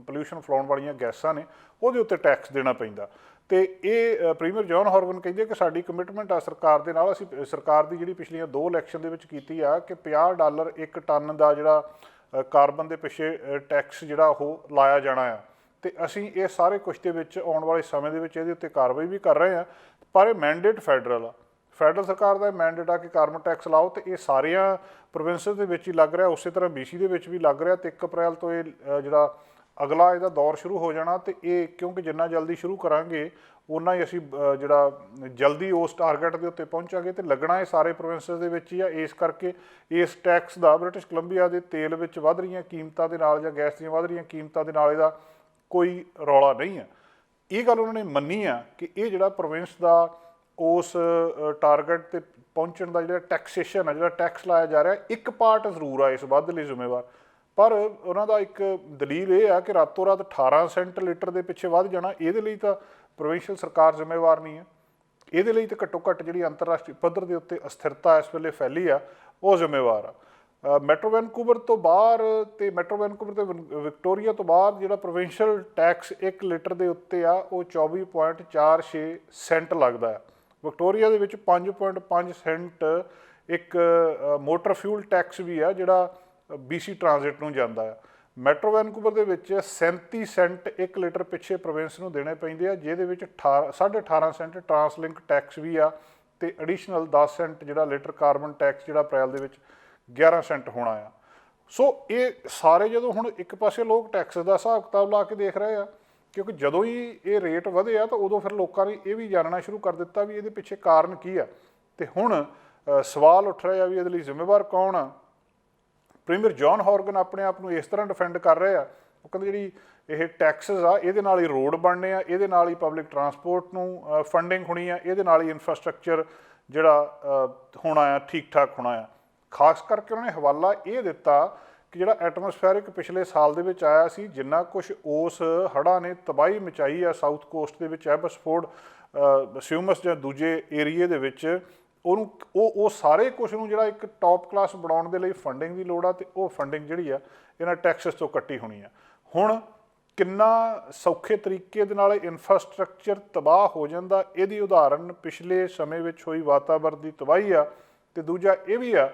ਪੋਲਿਊਸ਼ਨ ਫਲਾਉਣ ਵਾਲੀਆਂ ਗੈਸਾਂ ਨੇ, ਉਹਦੇ ਉੱਤੇ ਟੈਕਸ ਦੇਣਾ ਪੈਂਦਾ। ਤੇ ਇਹ ਪ੍ਰੀਮੀਅਰ ਜੌਨ ਹੌਰਗਨ ਕਹਿੰਦੇ ਕਿ ਸਾਡੀ ਕਮਿਟਮੈਂਟ ਆ ਸਰਕਾਰ ਦੇ ਨਾਲ, ਅਸੀਂ ਸਰਕਾਰ ਦੀ ਜਿਹੜੀ ਪਿਛਲੀਆਂ 2 ਇਲੈਕਸ਼ਨ ਦੇ ਵਿੱਚ ਕੀਤੀ ਆ ਕਿ $50 ਇੱਕ ਟਨ ਦਾ ਜਿਹੜਾ ਕਾਰਬਨ ਦੇ ਪਿੱਛੇ ਟੈਕਸ ਜਿਹੜਾ ਉਹ ਲਾਇਆ ਜਾਣਾ ਆ। ਤੇ ਅਸੀਂ ਇਹ ਸਾਰੇ ਕੁਛ ਦੇ ਵਿੱਚ ਆਉਣ ਵਾਲੇ ਸਮੇਂ ਦੇ ਵਿੱਚ ਇਹਦੇ ਉੱਤੇ ਕਾਰਵਾਈ ਵੀ ਕਰ ਰਹੇ ਹਾਂ। ਪਰ ਇਹ ਮੈਂਡੇਟ ਫੈਡਰਲ ਆ, ਫੈਡਰਲ ਸਰਕਾਰ ਦਾ ਮੈਂਡੇਟ ਆ ਕਿ ਕਾਰਬਨ ਟੈਕਸ ਲਾਓ, ਤੇ ਇਹ ਸਾਰੀਆਂ ਪ੍ਰੋਵਿੰਸਸ ਦੇ ਵਿੱਚ ਹੀ ਲੱਗ ਰਿਹਾ, ਉਸੇ ਤਰ੍ਹਾਂ BC ਦੇ ਵਿੱਚ ਵੀ ਲੱਗ ਰਿਹਾ। ਤੇ 1 ਅਪ੍ਰੈਲ ਤੋਂ ਇਹ ਜਿਹੜਾ ਅਗਲਾ ਇਹਦਾ ਦੌਰ ਸ਼ੁਰੂ ਹੋ ਜਾਣਾ। ਤੇ ਇਹ ਕਿਉਂਕਿ ਜਿੰਨਾ ਜਲਦੀ ਸ਼ੁਰੂ ਕਰਾਂਗੇ ਉਨਾ ਹੀ ਅਸੀਂ ਜਿਹੜਾ ਜਲਦੀ ਉਸ ਟਾਰਗੇਟ ਦੇ ਉੱਤੇ ਪਹੁੰਚਾਂਗੇ। ਤੇ ਲੱਗਣਾ ਇਹ ਸਾਰੇ ਪ੍ਰੋਵਿੰਸਸ ਦੇ ਵਿੱਚ ਹੀ ਆ। ਇਸ ਕਰਕੇ ਇਸ ਟੈਕਸ ਦਾ ਬ੍ਰਿਟਿਸ਼ ਕੋਲੰਬੀਆ ਦੇ ਤੇਲ ਵਿੱਚ ਵੱਧ ਰਹੀਆਂ ਕੀਮਤਾਂ ਦੇ ਨਾਲ ਜਾਂ ਗੈਸ ਦੀਆਂ ਵੱਧ ਰਹੀਆਂ ਕੀਮਤਾਂ ਦੇ ਨਾਲ ਇਹਦਾ ਕੋਈ ਰੌਲਾ ਨਹੀਂ ਆ। ਇਹ ਗੱਲ ਉਹਨਾਂ ਨੇ ਮੰਨੀ ਆ ਕਿ ਇਹ ਜਿਹੜਾ ਪ੍ਰੋਵਿੰਸ ਦਾ ਉਸ ਟਾਰਗੇਟ ਤੇ ਪਹੁੰਚਣ ਦਾ ਜਿਹੜਾ ਟੈਕਸੇਸ਼ਨ ਆ, ਜਿਹੜਾ ਟੈਕਸ ਲਾਇਆ ਜਾ ਰਿਹਾ, ਇੱਕ ਪਾਰਟ ਜ਼ਰੂਰ ਆ ਇਸ ਵਾਧੇ ਲਈ ਜ਼ਿੰਮੇਵਾਰ। ਪਰ ਉਹਨਾਂ ਦਾ ਇੱਕ ਦਲੀਲ ਇਹ ਆ ਕਿ ਰਾਤੋਂ ਰਾਤ 18 ਸੈਂਟ ਲੀਟਰ ਦੇ ਪਿੱਛੇ ਵੱਧ ਜਾਣਾ, ਇਹਦੇ ਲਈ ਤਾਂ ਪ੍ਰੋਵਿੰਸ਼ੀਅਲ ਸਰਕਾਰ ਜ਼ਿੰਮੇਵਾਰ ਨਹੀਂ ਹੈ। ਇਹਦੇ ਲਈ ਤਾਂ ਘੱਟੋ ਘੱਟ ਜਿਹੜੀ ਅੰਤਰਰਾਸ਼ਟਰੀ ਪੱਧਰ ਦੇ ਉੱਤੇ ਅਸਥਿਰਤਾ ਇਸ ਵੇਲੇ ਫੈਲੀ ਆ, ਉਹ ਜ਼ਿੰਮੇਵਾਰ ਆ। ਮੈਟਰੋ ਵੈਨਕੂਵਰ ਤੋਂ ਬਾਹਰ ਤੇ ਮੈਟਰੋ ਵੈਨਕੂਵਰ ਤੇ ਵਿਕਟੋਰੀਆ ਤੋਂ ਬਾਅਦ ਜਿਹੜਾ ਪ੍ਰੋਵਿੰਸ਼ੀਅਲ ਟੈਕਸ 1 ਲੀਟਰ ਦੇ ਉੱਤੇ ਆ, ਉਹ 24.46 ਸੈਂਟ ਲੱਗਦਾ ਆ। ਵਿਕਟੋਰੀਆ ਦੇ ਵਿੱਚ 5.5 ਸੈਂਟ ਇੱਕ ਮੋਟਰ ਫਿਊਲ ਟੈਕਸ ਵੀ ਆ ਜਿਹੜਾ BC ਟ੍ਰਾਂਜ਼ਿਟ ਨੂੰ ਜਾਂਦਾ ਆ। ਮੈਟਰੋ ਵੈਨਕੂਵਰ ਦੇ ਵਿੱਚ 37 ਸੈਂਟ 1 ਲੀਟਰ ਪਿੱਛੇ ਪ੍ਰੋਵਿੰਸ ਨੂੰ ਦੇਣੇ ਪੈਂਦੇ ਆ, ਜਿਹਦੇ ਵਿੱਚ 18.5 ਸੈਂਟ ਟ੍ਰਾਂਸਲਿੰਕ ਟੈਕਸ ਵੀ ਆ, ਤੇ ਐਡੀਸ਼ਨਲ 10 ਸੈਂਟ ਜਿਹੜਾ ਲੀਟਰ ਕਾਰਬਨ ਟੈਕਸ ਜਿਹੜਾ ਅਪ੍ਰੈਲ ਦੇ ਵਿੱਚ 11 ਸੈਂਟ ਹੋਣਾ ਆ। ਸੋ ਇਹ ਸਾਰੇ ਜਦੋਂ ਹੁਣ ਇੱਕ ਪਾਸੇ ਲੋਕ ਟੈਕਸ ਦਾ ਹਿਸਾਬ ਕਿਤਾਬ ਲਾ ਕੇ ਦੇਖ ਰਹੇ ਆ, ਕਿਉਂਕਿ ਜਦੋਂ ਹੀ ਇਹ ਰੇਟ ਵਧੇ ਆ ਤਾਂ ਉਦੋਂ ਫਿਰ ਲੋਕਾਂ ਨੇ ਇਹ ਵੀ ਜਾਣਨਾ ਸ਼ੁਰੂ ਕਰ ਦਿੱਤਾ ਵੀ ਇਹਦੇ ਪਿੱਛੇ ਕਾਰਨ ਕੀ ਆ। ਤੇ ਹੁਣ ਸਵਾਲ ਉੱਠ ਰਿਹਾ ਵੀ ਇਹਦੇ ਲਈ ਜ਼ਿੰਮੇਵਾਰ ਕੌਣ ਆ। ਪ੍ਰੀਮੀਅਰ ਜੌਨ ਹੌਰਗਨ ਆਪਣੇ ਆਪ ਨੂੰ ਇਸ ਤਰ੍ਹਾਂ ਡਿਫੈਂਡ ਕਰ ਰਹੇ ਆ, ਉਹ ਕਹਿੰਦੇ ਜਿਹੜੀ ਇਹ ਟੈਕਸਿਸ ਆ ਇਹਦੇ ਨਾਲ ਹੀ ਰੋਡ ਬਣਨੇ ਆ, ਇਹਦੇ ਨਾਲ ਹੀ ਪਬਲਿਕ ਟਰਾਂਸਪੋਰਟ ਨੂੰ ਫੰਡਿੰਗ ਹੋਣੀ ਆ, ਇਹਦੇ ਨਾਲ ਹੀ ਇਨਫਰਾਸਟਰਕਚਰ ਜਿਹੜਾ ਹੋਣਾ ਆ ਠੀਕ ਠਾਕ ਹੋਣਾ ਆ। ਖਾਸ ਕਰਕੇ ਉਹਨਾਂ ਨੇ ਹਵਾਲਾ ਇਹ ਦਿੱਤਾ ਕਿ ਜਿਹੜਾ ਐਟਮੋਸਫੈਰਿਕ ਪਿਛਲੇ ਸਾਲ ਦੇ ਵਿੱਚ ਆਇਆ ਸੀ, ਜਿੰਨਾ ਕੁਛ ਉਸ ਹੜ੍ਹਾਂ ਨੇ ਤਬਾਹੀ ਮਚਾਈ ਆ ਸਾਊਥ ਕੋਸਟ ਦੇ ਵਿੱਚ, ਐਬਸਫੋਰਡ, ਸਿਊਮਸ ਜਾਂ ਦੂਜੇ ਏਰੀਏ ਦੇ ਵਿੱਚ, ਉਹਨੂੰ ਉਹ ਸਾਰੇ ਕੁਛ ਨੂੰ ਜਿਹੜਾ ਇੱਕ ਟੌਪ ਕਲਾਸ ਬਣਾਉਣ ਦੇ ਲਈ ਫੰਡਿੰਗ ਦੀ ਲੋੜ ਆ, ਤੇ ਉਹ ਫੰਡਿੰਗ ਜਿਹੜੀ ਆ ਇਹਨਾਂ ਟੈਕਸਸ ਤੋਂ ਕੱਟੀ ਹੋਣੀ ਆ। ਹੁਣ ਕਿੰਨਾ ਸੌਖੇ ਤਰੀਕੇ ਦੇ ਨਾਲ ਇਨਫਰਾਸਟਰਕਚਰ ਤਬਾਹ ਹੋ ਜਾਂਦਾ, ਇਹਦੀ ਉਦਾਹਰਨ ਪਿਛਲੇ ਸਮੇਂ ਵਿੱਚ ਹੋਈ ਵਾਤਾਵਰਣ ਦੀ ਤਬਾਹੀ ਆ। ਤੇ ਦੂਜਾ ਇਹ ਵੀ ਆ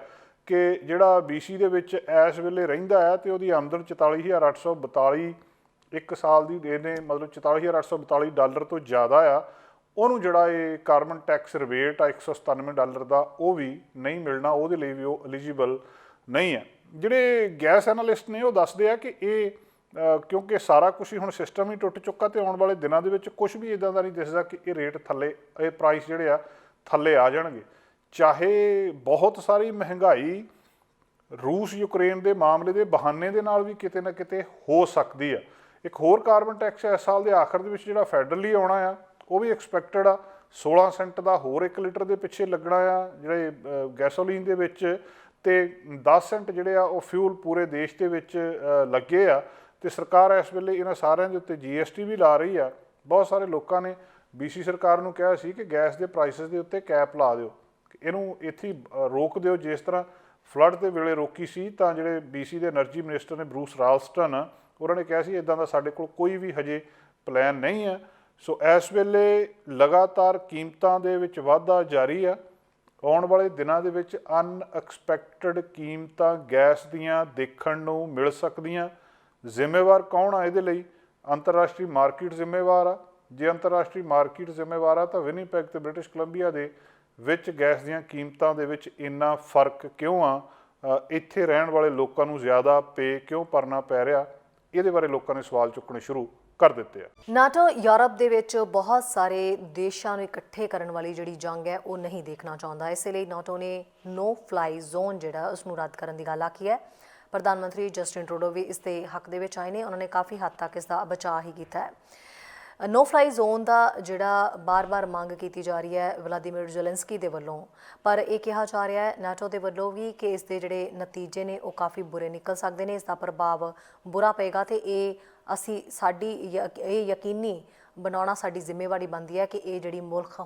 ਕਿ ਜਿਹੜਾ BC ਦੇ ਵਿੱਚ ਇਸ ਵੇਲੇ ਰਹਿੰਦਾ ਹੈ ਤੇ ਉਹਦੀ ਆਮਦਨ 44,842 ਇੱਕ ਸਾਲ ਦੀ ਇਹਨੇ ਮਤਲਬ $44,842 ਤੋਂ ਜ਼ਿਆਦਾ ਆ, ਉਹਨੂੰ ਜਿਹੜਾ ਇਹ ਕਾਰਬਨ ਟੈਕਸ ਰਿਬੇਟ ਆ $197 ਦਾ, ਉਹ ਵੀ ਨਹੀਂ ਮਿਲਣਾ, ਉਹਦੇ ਲਈ ਵੀ ਉਹ ਐਲੀਜੀਬਲ ਨਹੀਂ ਹੈ। ਜਿਹੜੇ ਗੈਸ ਐਨਾਲਿਸਟ ਨੇ ਉਹ ਦੱਸਦੇ ਆ ਕਿ ਇਹ ਕਿਉਂਕਿ ਸਾਰਾ ਕੁਝ ਹੀ ਹੁਣ ਸਿਸਟਮ ਹੀ ਟੁੱਟ ਚੁੱਕਾ, ਤੇ ਆਉਣ ਵਾਲੇ ਦਿਨਾਂ ਦੇ ਵਿੱਚ ਕੁਝ ਵੀ ਇੱਦਾਂ ਦਾ ਨਹੀਂ ਦਿਸਦਾ ਕਿ ਇਹ ਰੇਟ ਥੱਲੇ, ਇਹ ਪ੍ਰਾਈਸ ਜਿਹੜੇ ਆ ਥੱਲੇ ਆ ਜਾਣਗੇ। ਚਾਹੇ ਬਹੁਤ ਸਾਰੀ ਮਹਿੰਗਾਈ ਰੂਸ ਯੂਕਰੇਨ ਦੇ ਮਾਮਲੇ ਦੇ ਬਹਾਨੇ ਦੇ ਨਾਲ ਵੀ ਕਿਤੇ ਨਾ ਕਿਤੇ ਹੋ ਸਕਦੀ ਆ। ਇੱਕ ਹੋਰ ਕਾਰਬਨ ਟੈਕਸ ਇਸ ਸਾਲ ਦੇ ਆਖਰ ਦੇ ਵਿੱਚ ਜਿਹੜਾ ਫੈਡਰਲੀ ਆਉਣਾ ਆ, ਉਹ ਵੀ ਐਕਸਪੈਕਟਡ ਆ 16 ਸੈਂਟ ਦਾ ਹੋਰ 1 ਲੀਟਰ ਦੇ ਪਿੱਛੇ ਲੱਗਣਾ ਆ ਜਿਹੜੇ ਗੈਸੋਲੀਨ ਦੇ ਵਿੱਚ, ਤੇ 10 ਸੈਂਟ ਜਿਹੜੇ ਆ ਉਹ ਫਿਊਲ ਪੂਰੇ ਦੇਸ਼ ਦੇ ਵਿੱਚ ਲੱਗੇ ਆ। ਤੇ ਸਰਕਾਰ ਇਸ ਵੇਲੇ ਇਹਨਾਂ ਸਾਰਿਆਂ ਦੇ ਉੱਤੇ GST ਵੀ ਲਾ ਰਹੀ ਆ। ਬਹੁਤ ਸਾਰੇ ਲੋਕਾਂ ਨੇ BC ਸਰਕਾਰ ਨੂੰ ਕਿਹਾ ਸੀ ਕਿ ਗੈਸ ਦੇ ਪ੍ਰਾਈਸਿਸ ਦੇ ਉੱਤੇ ਕੈਪ ਲਾ ਦਿਓ, ਇਹਨੂੰ ਇੱਥੇ ਰੋਕ ਦਿਓ, ਜਿਸ ਤਰ੍ਹਾਂ ਫਲੱਡ ਦੇ ਵੇਲੇ ਰੋਕੀ ਸੀ। ਤਾਂ ਜਿਹੜੇ BC ਦੇ ਐਨਰਜੀ ਮਿਨਿਸਟਰ ਨੇ ਬਰੂਸ ਰਾਲਸਟਨ, ਉਹਨਾਂ ਨੇ ਕਿਹਾ ਸੀ ਇੱਦਾਂ ਦਾ ਸਾਡੇ ਕੋਲ ਕੋਈ ਵੀ ਹਜੇ ਪਲਾਨ ਨਹੀਂ ਹੈ। ਸੋ ਇਸ ਵੇਲੇ ਲਗਾਤਾਰ ਕੀਮਤਾਂ ਦੇ ਵਿੱਚ ਵਾਧਾ ਜਾਰੀ ਆ। ਆਉਣ ਵਾਲੇ ਦਿਨਾਂ ਦੇ ਵਿੱਚ ਅਨਐਕਸਪੈਕਟਡ ਕੀਮਤਾਂ ਗੈਸ ਦੀਆਂ ਦੇਖਣ ਨੂੰ ਮਿਲ ਸਕਦੀਆਂ। ਜ਼ਿੰਮੇਵਾਰ ਕੌਣ ਆ ਇਹਦੇ ਲਈ? ਅੰਤਰਰਾਸ਼ਟਰੀ ਮਾਰਕੀਟ ਜ਼ਿੰਮੇਵਾਰ ਆ। ਜੇ ਅੰਤਰਰਾਸ਼ਟਰੀ ਮਾਰਕੀਟ ਜ਼ਿੰਮੇਵਾਰ ਆ ਤਾਂ ਵਿਨੀਪੈਗ ਤੇ ਬ੍ਰਿਟਿਸ਼ ਕੋਲੰਬੀਆ ਦੇ ਵਿੱਚ ਗੈਸ ਦੀਆਂ ਕੀਮਤਾਂ ਦੇ ਵਿੱਚ ਇੰਨਾ ਫਰਕ ਕਿਉਂ ਆ? ਇੱਥੇ ਰਹਿਣ ਵਾਲੇ ਲੋਕਾਂ ਨੂੰ ਜ਼ਿਆਦਾ ਪੇ ਕਿਉਂ ਭਰਨਾ ਪੈ ਰਿਹਾ? ਇਹਦੇ ਬਾਰੇ ਲੋਕਾਂ ਨੇ ਸਵਾਲ ਚੁੱਕਣੇ ਸ਼ੁਰੂ ਕਰ ਦਿੱਤੇ ਆ। ਨਾਟੋ ਯੂਰਪ ਦੇ ਵਿੱਚ ਬਹੁਤ ਸਾਰੇ ਦੇਸ਼ਾਂ ਨੂੰ ਇਕੱਠੇ ਕਰਨ ਵਾਲੀ ਜਿਹੜੀ ਜੰਗ ਹੈ ਉਹ ਨਹੀਂ ਦੇਖਣਾ ਚਾਹੁੰਦਾ। ਇਸੇ ਲਈ ਨਾਟੋ ਨੇ ਨੋ ਫਲਾਈ ਜ਼ੋਨ ਜਿਹੜਾ ਉਸ ਨੂੰ ਰੱਦ ਕਰਨ ਦੀ ਗੱਲ ਆਖੀ ਹੈ। ਪ੍ਰਧਾਨ ਮੰਤਰੀ ਜਸਟਿਨ ਟਰੂਡੋ ਵੀ ਇਸ ਦੇ ਹੱਕ ਦੇ ਵਿੱਚ ਆਏ ਨੇ। ਉਹਨਾਂ ਨੇ ਕਾਫੀ ਹੱਦ ਤੱਕ ਇਸ ਦਾ ਬਚਾਅ ਹੀ ਕੀਤਾ ਹੈ। नो फ्लाई ਜ਼ੋਨ ਦਾ ਜਿਹੜਾ ਬਾਰ-ਬਾਰ ਮੰਗ ਕੀਤੀ ਜਾ ਰਹੀ ਹੈ ਵਲਾਦੀਮੀਰ ਜ਼ੈਲੈਂਸਕੀ ਦੇ ਵੱਲੋਂ, ਪਰ ਇਹ ਕਿਹਾ ਜਾ ਰਿਹਾ ਹੈ ਨਾਟੋ ਦੇ ਵੱਲੋਂ ਵੀ ਕਿ ਇਸ ਦੇ ਜਿਹੜੇ ਨਤੀਜੇ ਨੇ ਉਹ ਕਾਫੀ ਬੁਰੇ ਨਿਕਲ ਸਕਦੇ ਨੇ, ਇਸ ਦਾ ਪ੍ਰਭਾਵ ਬੁਰਾ ਪਏਗਾ ਤੇ ਇਹ ਯਕੀਨੀ ਬਣਾਉਣਾ ਸਾਡੀ ਜ਼ਿੰਮੇਵਾਰੀ ਬਣਦੀ ਹੈ ਕਿ ਇਹ ਜਿਹੜੀ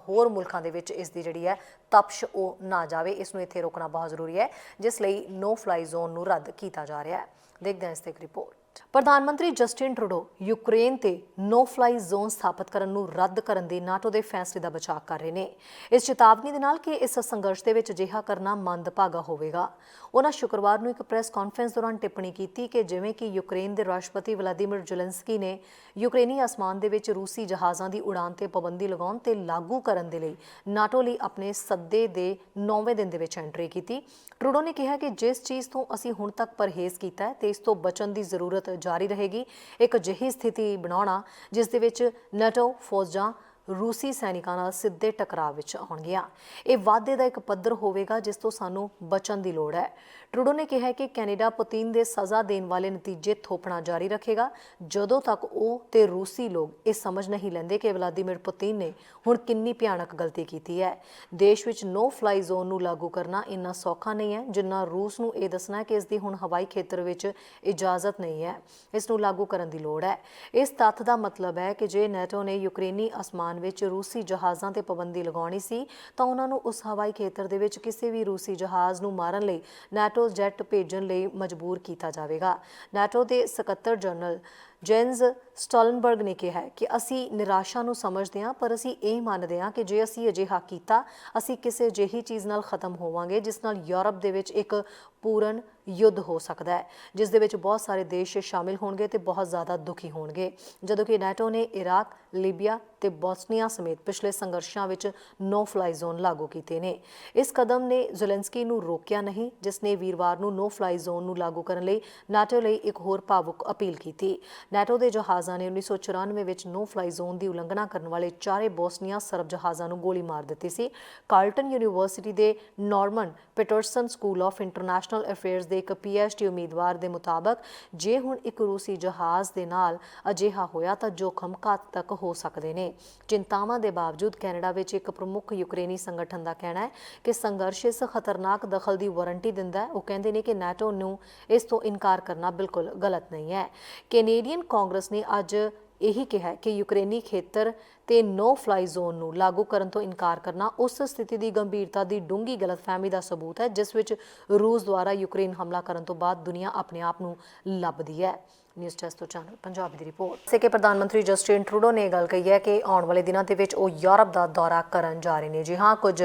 ਹੋਰ ਮੁਲਕਾਂ ਦੇ ਵਿੱਚ ਇਸ ਦੀ ਜਿਹੜੀ ਹੈ ਤਪਸ਼ ਉਹ ਨਾ ਜਾਵੇ। ਇਸ ਨੂੰ ਇੱਥੇ ਰੋਕਣਾ ਬਹੁਤ ਜ਼ਰੂਰੀ ਹੈ, ਜਿਸ ਲਈ ਨੋ ਫਲਾਈ ਜ਼ੋਨ ਨੂੰ ਰੱਦ ਕੀਤਾ ਜਾ ਰਿਹਾ ਹੈ। ਦੇਖਦੇ ਹਾਂ ਇਸ ਤੇ ਇੱਕ ਰਿਪੋਰਟ। ਪ੍ਰਧਾਨ ਮੰਤਰੀ ਜਸਟਿਨ ਟਰੂਡੋ ਯੂਕਰੇਨ ਤੇ ਨੋ ਫਲਾਈ ਜ਼ੋਨ ਸਥਾਪਿਤ ਕਰਨ ਨੂੰ ਰੱਦ ਕਰਨ ਦੇ ਨਾਟੋ ਦੇ ਫੈਸਲੇ ਦਾ ਬਚਾਅ ਕਰ ਰਹੇ ਨੇ, ਇਸ ਚੇਤਾਵਨੀ ਦੇ ਨਾਲ ਕਿ ਇਸ ਸੰਘਰਸ਼ ਦੇ ਵਿੱਚ ਅਜਿਹਾ ਕਰਨਾ ਮੰਦਭਾਗਾ ਹੋਵੇਗਾ। ਉਹਨਾਂ ਸ਼ੁੱਕਰਵਾਰ ਨੂੰ ਇੱਕ ਪ੍ਰੈਸ ਕਾਨਫਰੰਸ ਦੌਰਾਨ ਟਿੱਪਣੀ ਕੀਤੀ ਕਿ ਜਿਵੇਂ ਕਿ ਯੂਕਰੇਨ ਦੇ ਰਾਸ਼ਟਰਪਤੀ ਵਲਾਦੀਮੀਰ ਜ਼ੈਲੈਂਸਕੀ ਨੇ ਯੂਕਰੇਨੀ ਅਸਮਾਨ ਦੇ ਵਿੱਚ ਰੂਸੀ ਜਹਾਜ਼ਾਂ ਦੀ ਉਡਾਨ ਤੇ ਪਾਬੰਦੀ ਲਗਾਉਣ ਤੇ ਲਾਗੂ ਕਰਨ ਦੇ ਲਈ ਨਾਟੋ ਲਈ ਆਪਣੇ ਸੱਦੇ ਦੇ 9ਵੇਂ ਦਿਨ ਦੇ ਵਿੱਚ ਐਂਟਰੀ ਕੀਤੀ, ਟਰੂਡੋ ਨੇ ਕਿਹਾ ਕਿ ਜਿਸ ਚੀਜ਼ ਤੋਂ ਅਸੀਂ ਹੁਣ ਤੱਕ ਪਰਹੇਜ਼ ਕੀਤਾ ਹੈ ਤੇ ਇਸ ਤੋਂ ਬਚਣ ਦੀ ਜ਼ਰੂਰਤ ਜਾਰੀ ਰਹੇਗੀ। ਇੱਕ ਅਜਿਹੀ ਸਥਿਤੀ ਬਣਾਉਣਾ ਜਿਸ ਦੇ ਵਿੱਚ ਨਾਟੋ ਫੌਜਾਂ ਰੂਸੀ ਸੈਨਿਕਾਂ ਨਾਲ ਸਿੱਧੇ ਟਕਰਾਅ ਵਿੱਚ ਆਉਣਗੀਆਂ, ਇਹ ਵਾਧੇ ਦਾ ਇੱਕ ਪੱਧਰ ਹੋਵੇਗਾ ਜਿਸ ਤੋਂ ਸਾਨੂੰ ਬਚਣ ਦੀ ਲੋੜ ਹੈ। ਟਰੂਡੋ ਨੇ ਕਿਹਾ ਕਿ ਕੈਨੇਡਾ ਪੁਤਿਨ ਦੇ ਸਜ਼ਾ ਦੇਣ ਵਾਲੇ ਨਤੀਜੇ ਥੋਪਣਾ ਜਾਰੀ ਰੱਖੇਗਾ ਜਦੋਂ ਤੱਕ ਉਹ ਤੇ ਰੂਸੀ ਲੋਕ ਇਹ ਸਮਝ ਨਹੀਂ ਲੈਂਦੇ ਕਿ ਵਲਾਦੀਮੀਰ ਪੁਤਿਨ ਨੇ ਹੁਣ ਕਿੰਨੀ ਭਿਆਨਕ ਗਲਤੀ ਕੀਤੀ ਹੈ। ਦੇਸ਼ ਵਿੱਚ ਨੋ ਫਲਾਈ ਜ਼ੋਨ ਨੂੰ ਲਾਗੂ ਕਰਨਾ ਇੰਨਾ ਸੌਖਾ ਨਹੀਂ ਹੈ ਜਿੰਨਾ ਰੂਸ ਨੂੰ ਇਹ ਦੱਸਣਾ ਕਿ ਇਸ ਦੀ ਹੁਣ ਹਵਾਈ ਖੇਤਰ ਵਿੱਚ ਇਜਾਜ਼ਤ ਨਹੀਂ ਹੈ, ਇਸ ਨੂੰ ਲਾਗੂ ਕਰਨ ਦੀ ਲੋੜ ਹੈ। ਇਸ ਤੱਥ ਦਾ ਮਤਲਬ ਹੈ ਕਿ ਜੇ ਨਾਟੋ ਨੇ ਯੂਕਰੇਨੀ ਅਸਮਾਨ ਵਿੱਚ ਰੂਸੀ ਜਹਾਜ਼ਾਂ ਤੇ ਪਾਬੰਦੀ ਲਗਾਉਣੀ ਸੀ ਤਾਂ ਉਹਨਾਂ ਨੂੰ ਉਸ ਹਵਾਈ ਖੇਤਰ ਦੇ ਵਿੱਚ ਕਿਸੇ ਵੀ ਰੂਸੀ ਜਹਾਜ਼ ਨੂੰ ਮਾਰਨ ਲਈ ਨਾਟੋ ਜੈਟ ਭੇਜਣ ਲਈ ਮਜਬੂਰ ਕੀਤਾ ਜਾਵੇਗਾ। ਨਾਟੋ ਦੇ ਸਕੱਤਰ ਜਨਰਲ ਜੈਨਸ ਸਟੋਲਨਬਰਗ ਨੇ ਕਿਹਾ ਕਿ ਅਸੀਂ ਨਿਰਾਸ਼ਾ ਨੂੰ ਸਮਝਦੇ ਹਾਂ, ਪਰ ਅਸੀਂ ਇਹ ਮੰਨਦੇ ਹਾਂ ਕਿ ਜੇ ਅਸੀਂ ਅਜਿਹਾ ਕੀਤਾ ਅਸੀਂ ਕਿਸੇ ਅਜਿਹੀ ਚੀਜ਼ ਨਾਲ ਖਤਮ ਹੋਵਾਂਗੇ ਜਿਸ ਨਾਲ ਯੂਰਪ ਦੇ ਵਿੱਚ ਇੱਕ ਪੂਰਨ ਯੁੱਧ ਹੋ ਸਕਦਾ ਹੈ, ਜਿਸ ਦੇ ਵਿੱਚ ਬਹੁਤ ਸਾਰੇ ਦੇਸ਼ ਸ਼ਾਮਿਲ ਹੋਣਗੇ ਤੇ ਬਹੁਤ ਜ਼ਿਆਦਾ ਦੁਖੀ ਹੋਣਗੇ। ਜਦੋਂ ਕਿ ਨਾਟੋ ਨੇ ਇਰਾਕ, ਲੀਬੀਆ ਤੇ ਬੋਸਨੀਆ ਸਮੇਤ ਪਿਛਲੇ ਸੰਘਰਸ਼ਾਂ ਵਿੱਚ ਨੋ ਫਲਾਈ ਜ਼ੋਨ ਲਾਗੂ ਕੀਤੇ ਨੇ। ਇਸ ਕਦਮ ਨੇ ਜ਼ੈਲੈਂਸਕੀ ਨੂੰ ਰੋਕਿਆ ਨਹੀਂ, ਜਿਸ ਨੇ ਵੀਰਵਾਰ ਨੂੰ ਨੋ ਫਲਾਈ ਜ਼ੋਨ ਨੂੰ ਲਾਗੂ ਕਰਨ ਲਈ ਨਾਟੋ ਲਈ ਇੱਕ ਹੋਰ ਭਾਵੁਕ ਅਪੀਲ ਕੀਤੀ। ਨਾਟੋ ਦੇ ਜਹਾਜ਼ਾਂ ਨੇ 1994 ਵਿੱਚ ਨੋ ਫਲਾਈ ਜ਼ੋਨ ਦੀ ਉਲੰਘਣਾ ਕਰਨ ਵਾਲੇ 4 ਬੋਸਨੀਆ ਸਰਬ ਜਹਾਜ਼ਾਂ ਨੂੰ ਗੋਲੀ ਮਾਰ ਦਿੱਤੀ ਸੀ। ਕਾਰਲਟਨ ਯੂਨੀਵਰਸਿਟੀ ਦੇ Norman Patterson school of international affairs ਦੇ ਇੱਕ PhD ਉਮੀਦਵਾਰ ਦੇ ਮੁਤਾਬਕ ਜੇ ਹੁਣ ਇੱਕ ਰੂਸੀ ਜਹਾਜ਼ ਦੇ ਨਾਲ ਅਜਿਹਾ ਹੋਇਆ ਤਾਂ ਜੋਖਮ ਘਾਤਕ ਹੋ ਸਕਦੇ ਨੇ। ਚਿੰਤਾਵਾਂ ਦੇ ਬਾਵਜੂਦ ਕੈਨੇਡਾ ਵਿੱਚ ਇੱਕ ਪ੍ਰਮੁੱਖ ਯੂਕਰੇਨੀ ਸੰਗਠਨ ਦਾ ਕਹਿਣਾ ਹੈ ਕਿ ਸੰਘਰਸ਼ ਇਸ ਖਤਰਨਾਕ ਦਖਲ ਦੀ ਵਾਰੰਟੀ ਦਿੰਦਾ ਹੈ। ਉਹ ਕਹਿੰਦੇ ਨੇ ਕਿ ਨਾਟੋ ਨੂੰ ਇਸ ਤੋਂ ਇਨਕਾਰ ਕਰਨਾ ਬਿਲਕੁਲ ਗਲਤ ਨਹੀਂ ਹੈ। ਕੈਨੇਡੀਅਨ ਕਾਂਗਰਸ ਨੇ ਅੱਜ ਇਹੀ ਕਿਹਾ ਕਿ ਯੂਕਰੇਨੀ ਖੇਤਰ ਤੇ ਨੋ ਫਲਾਈ ਜ਼ੋਨ ਨੂੰ ਲਾਗੂ ਕਰਨ ਤੋਂ ਇਨਕਾਰ ਕਰਨਾ ਉਸ ਸਥਿਤੀ ਦੀ ਗੰਭੀਰਤਾ ਦੀ ਡੂੰਘੀ ਗਲਤਫਹਿਮੀ ਦਾ ਸਬੂਤ ਹੈ ਜਿਸ ਵਿੱਚ ਰੂਸ ਦੁਆਰਾ ਯੂਕਰੇਨ ਹਮਲਾ ਕਰਨ ਤੋਂ ਬਾਅਦ ਦੁਨੀਆ ਆਪਣੇ ਆਪ ਨੂੰ ਲੱਭਦੀ ਹੈ। ਨਿਊਜ਼ ਡੈਸਕ ਤੋਂ ਚੈਨਲ ਪੰਜਾਬੀ ਦੀ ਰਿਪੋਰਟ। ਕਿ ਪ੍ਰਧਾਨ ਮੰਤਰੀ ਜਸਟਿਨ ਟਰੂਡੋ ਨੇ ਇਹ ਗੱਲ ਕਹੀ ਹੈ ਕਿ ਆਉਣ ਵਾਲੇ ਦਿਨਾਂ ਦੇ ਵਿੱਚ ਉਹ ਯੂਰਪ ਦਾ ਦੌਰਾ ਕਰਨ ਜਾ ਰਹੇ ਨੇ। ਜੀ ਹਾਂ, ਕੁਝ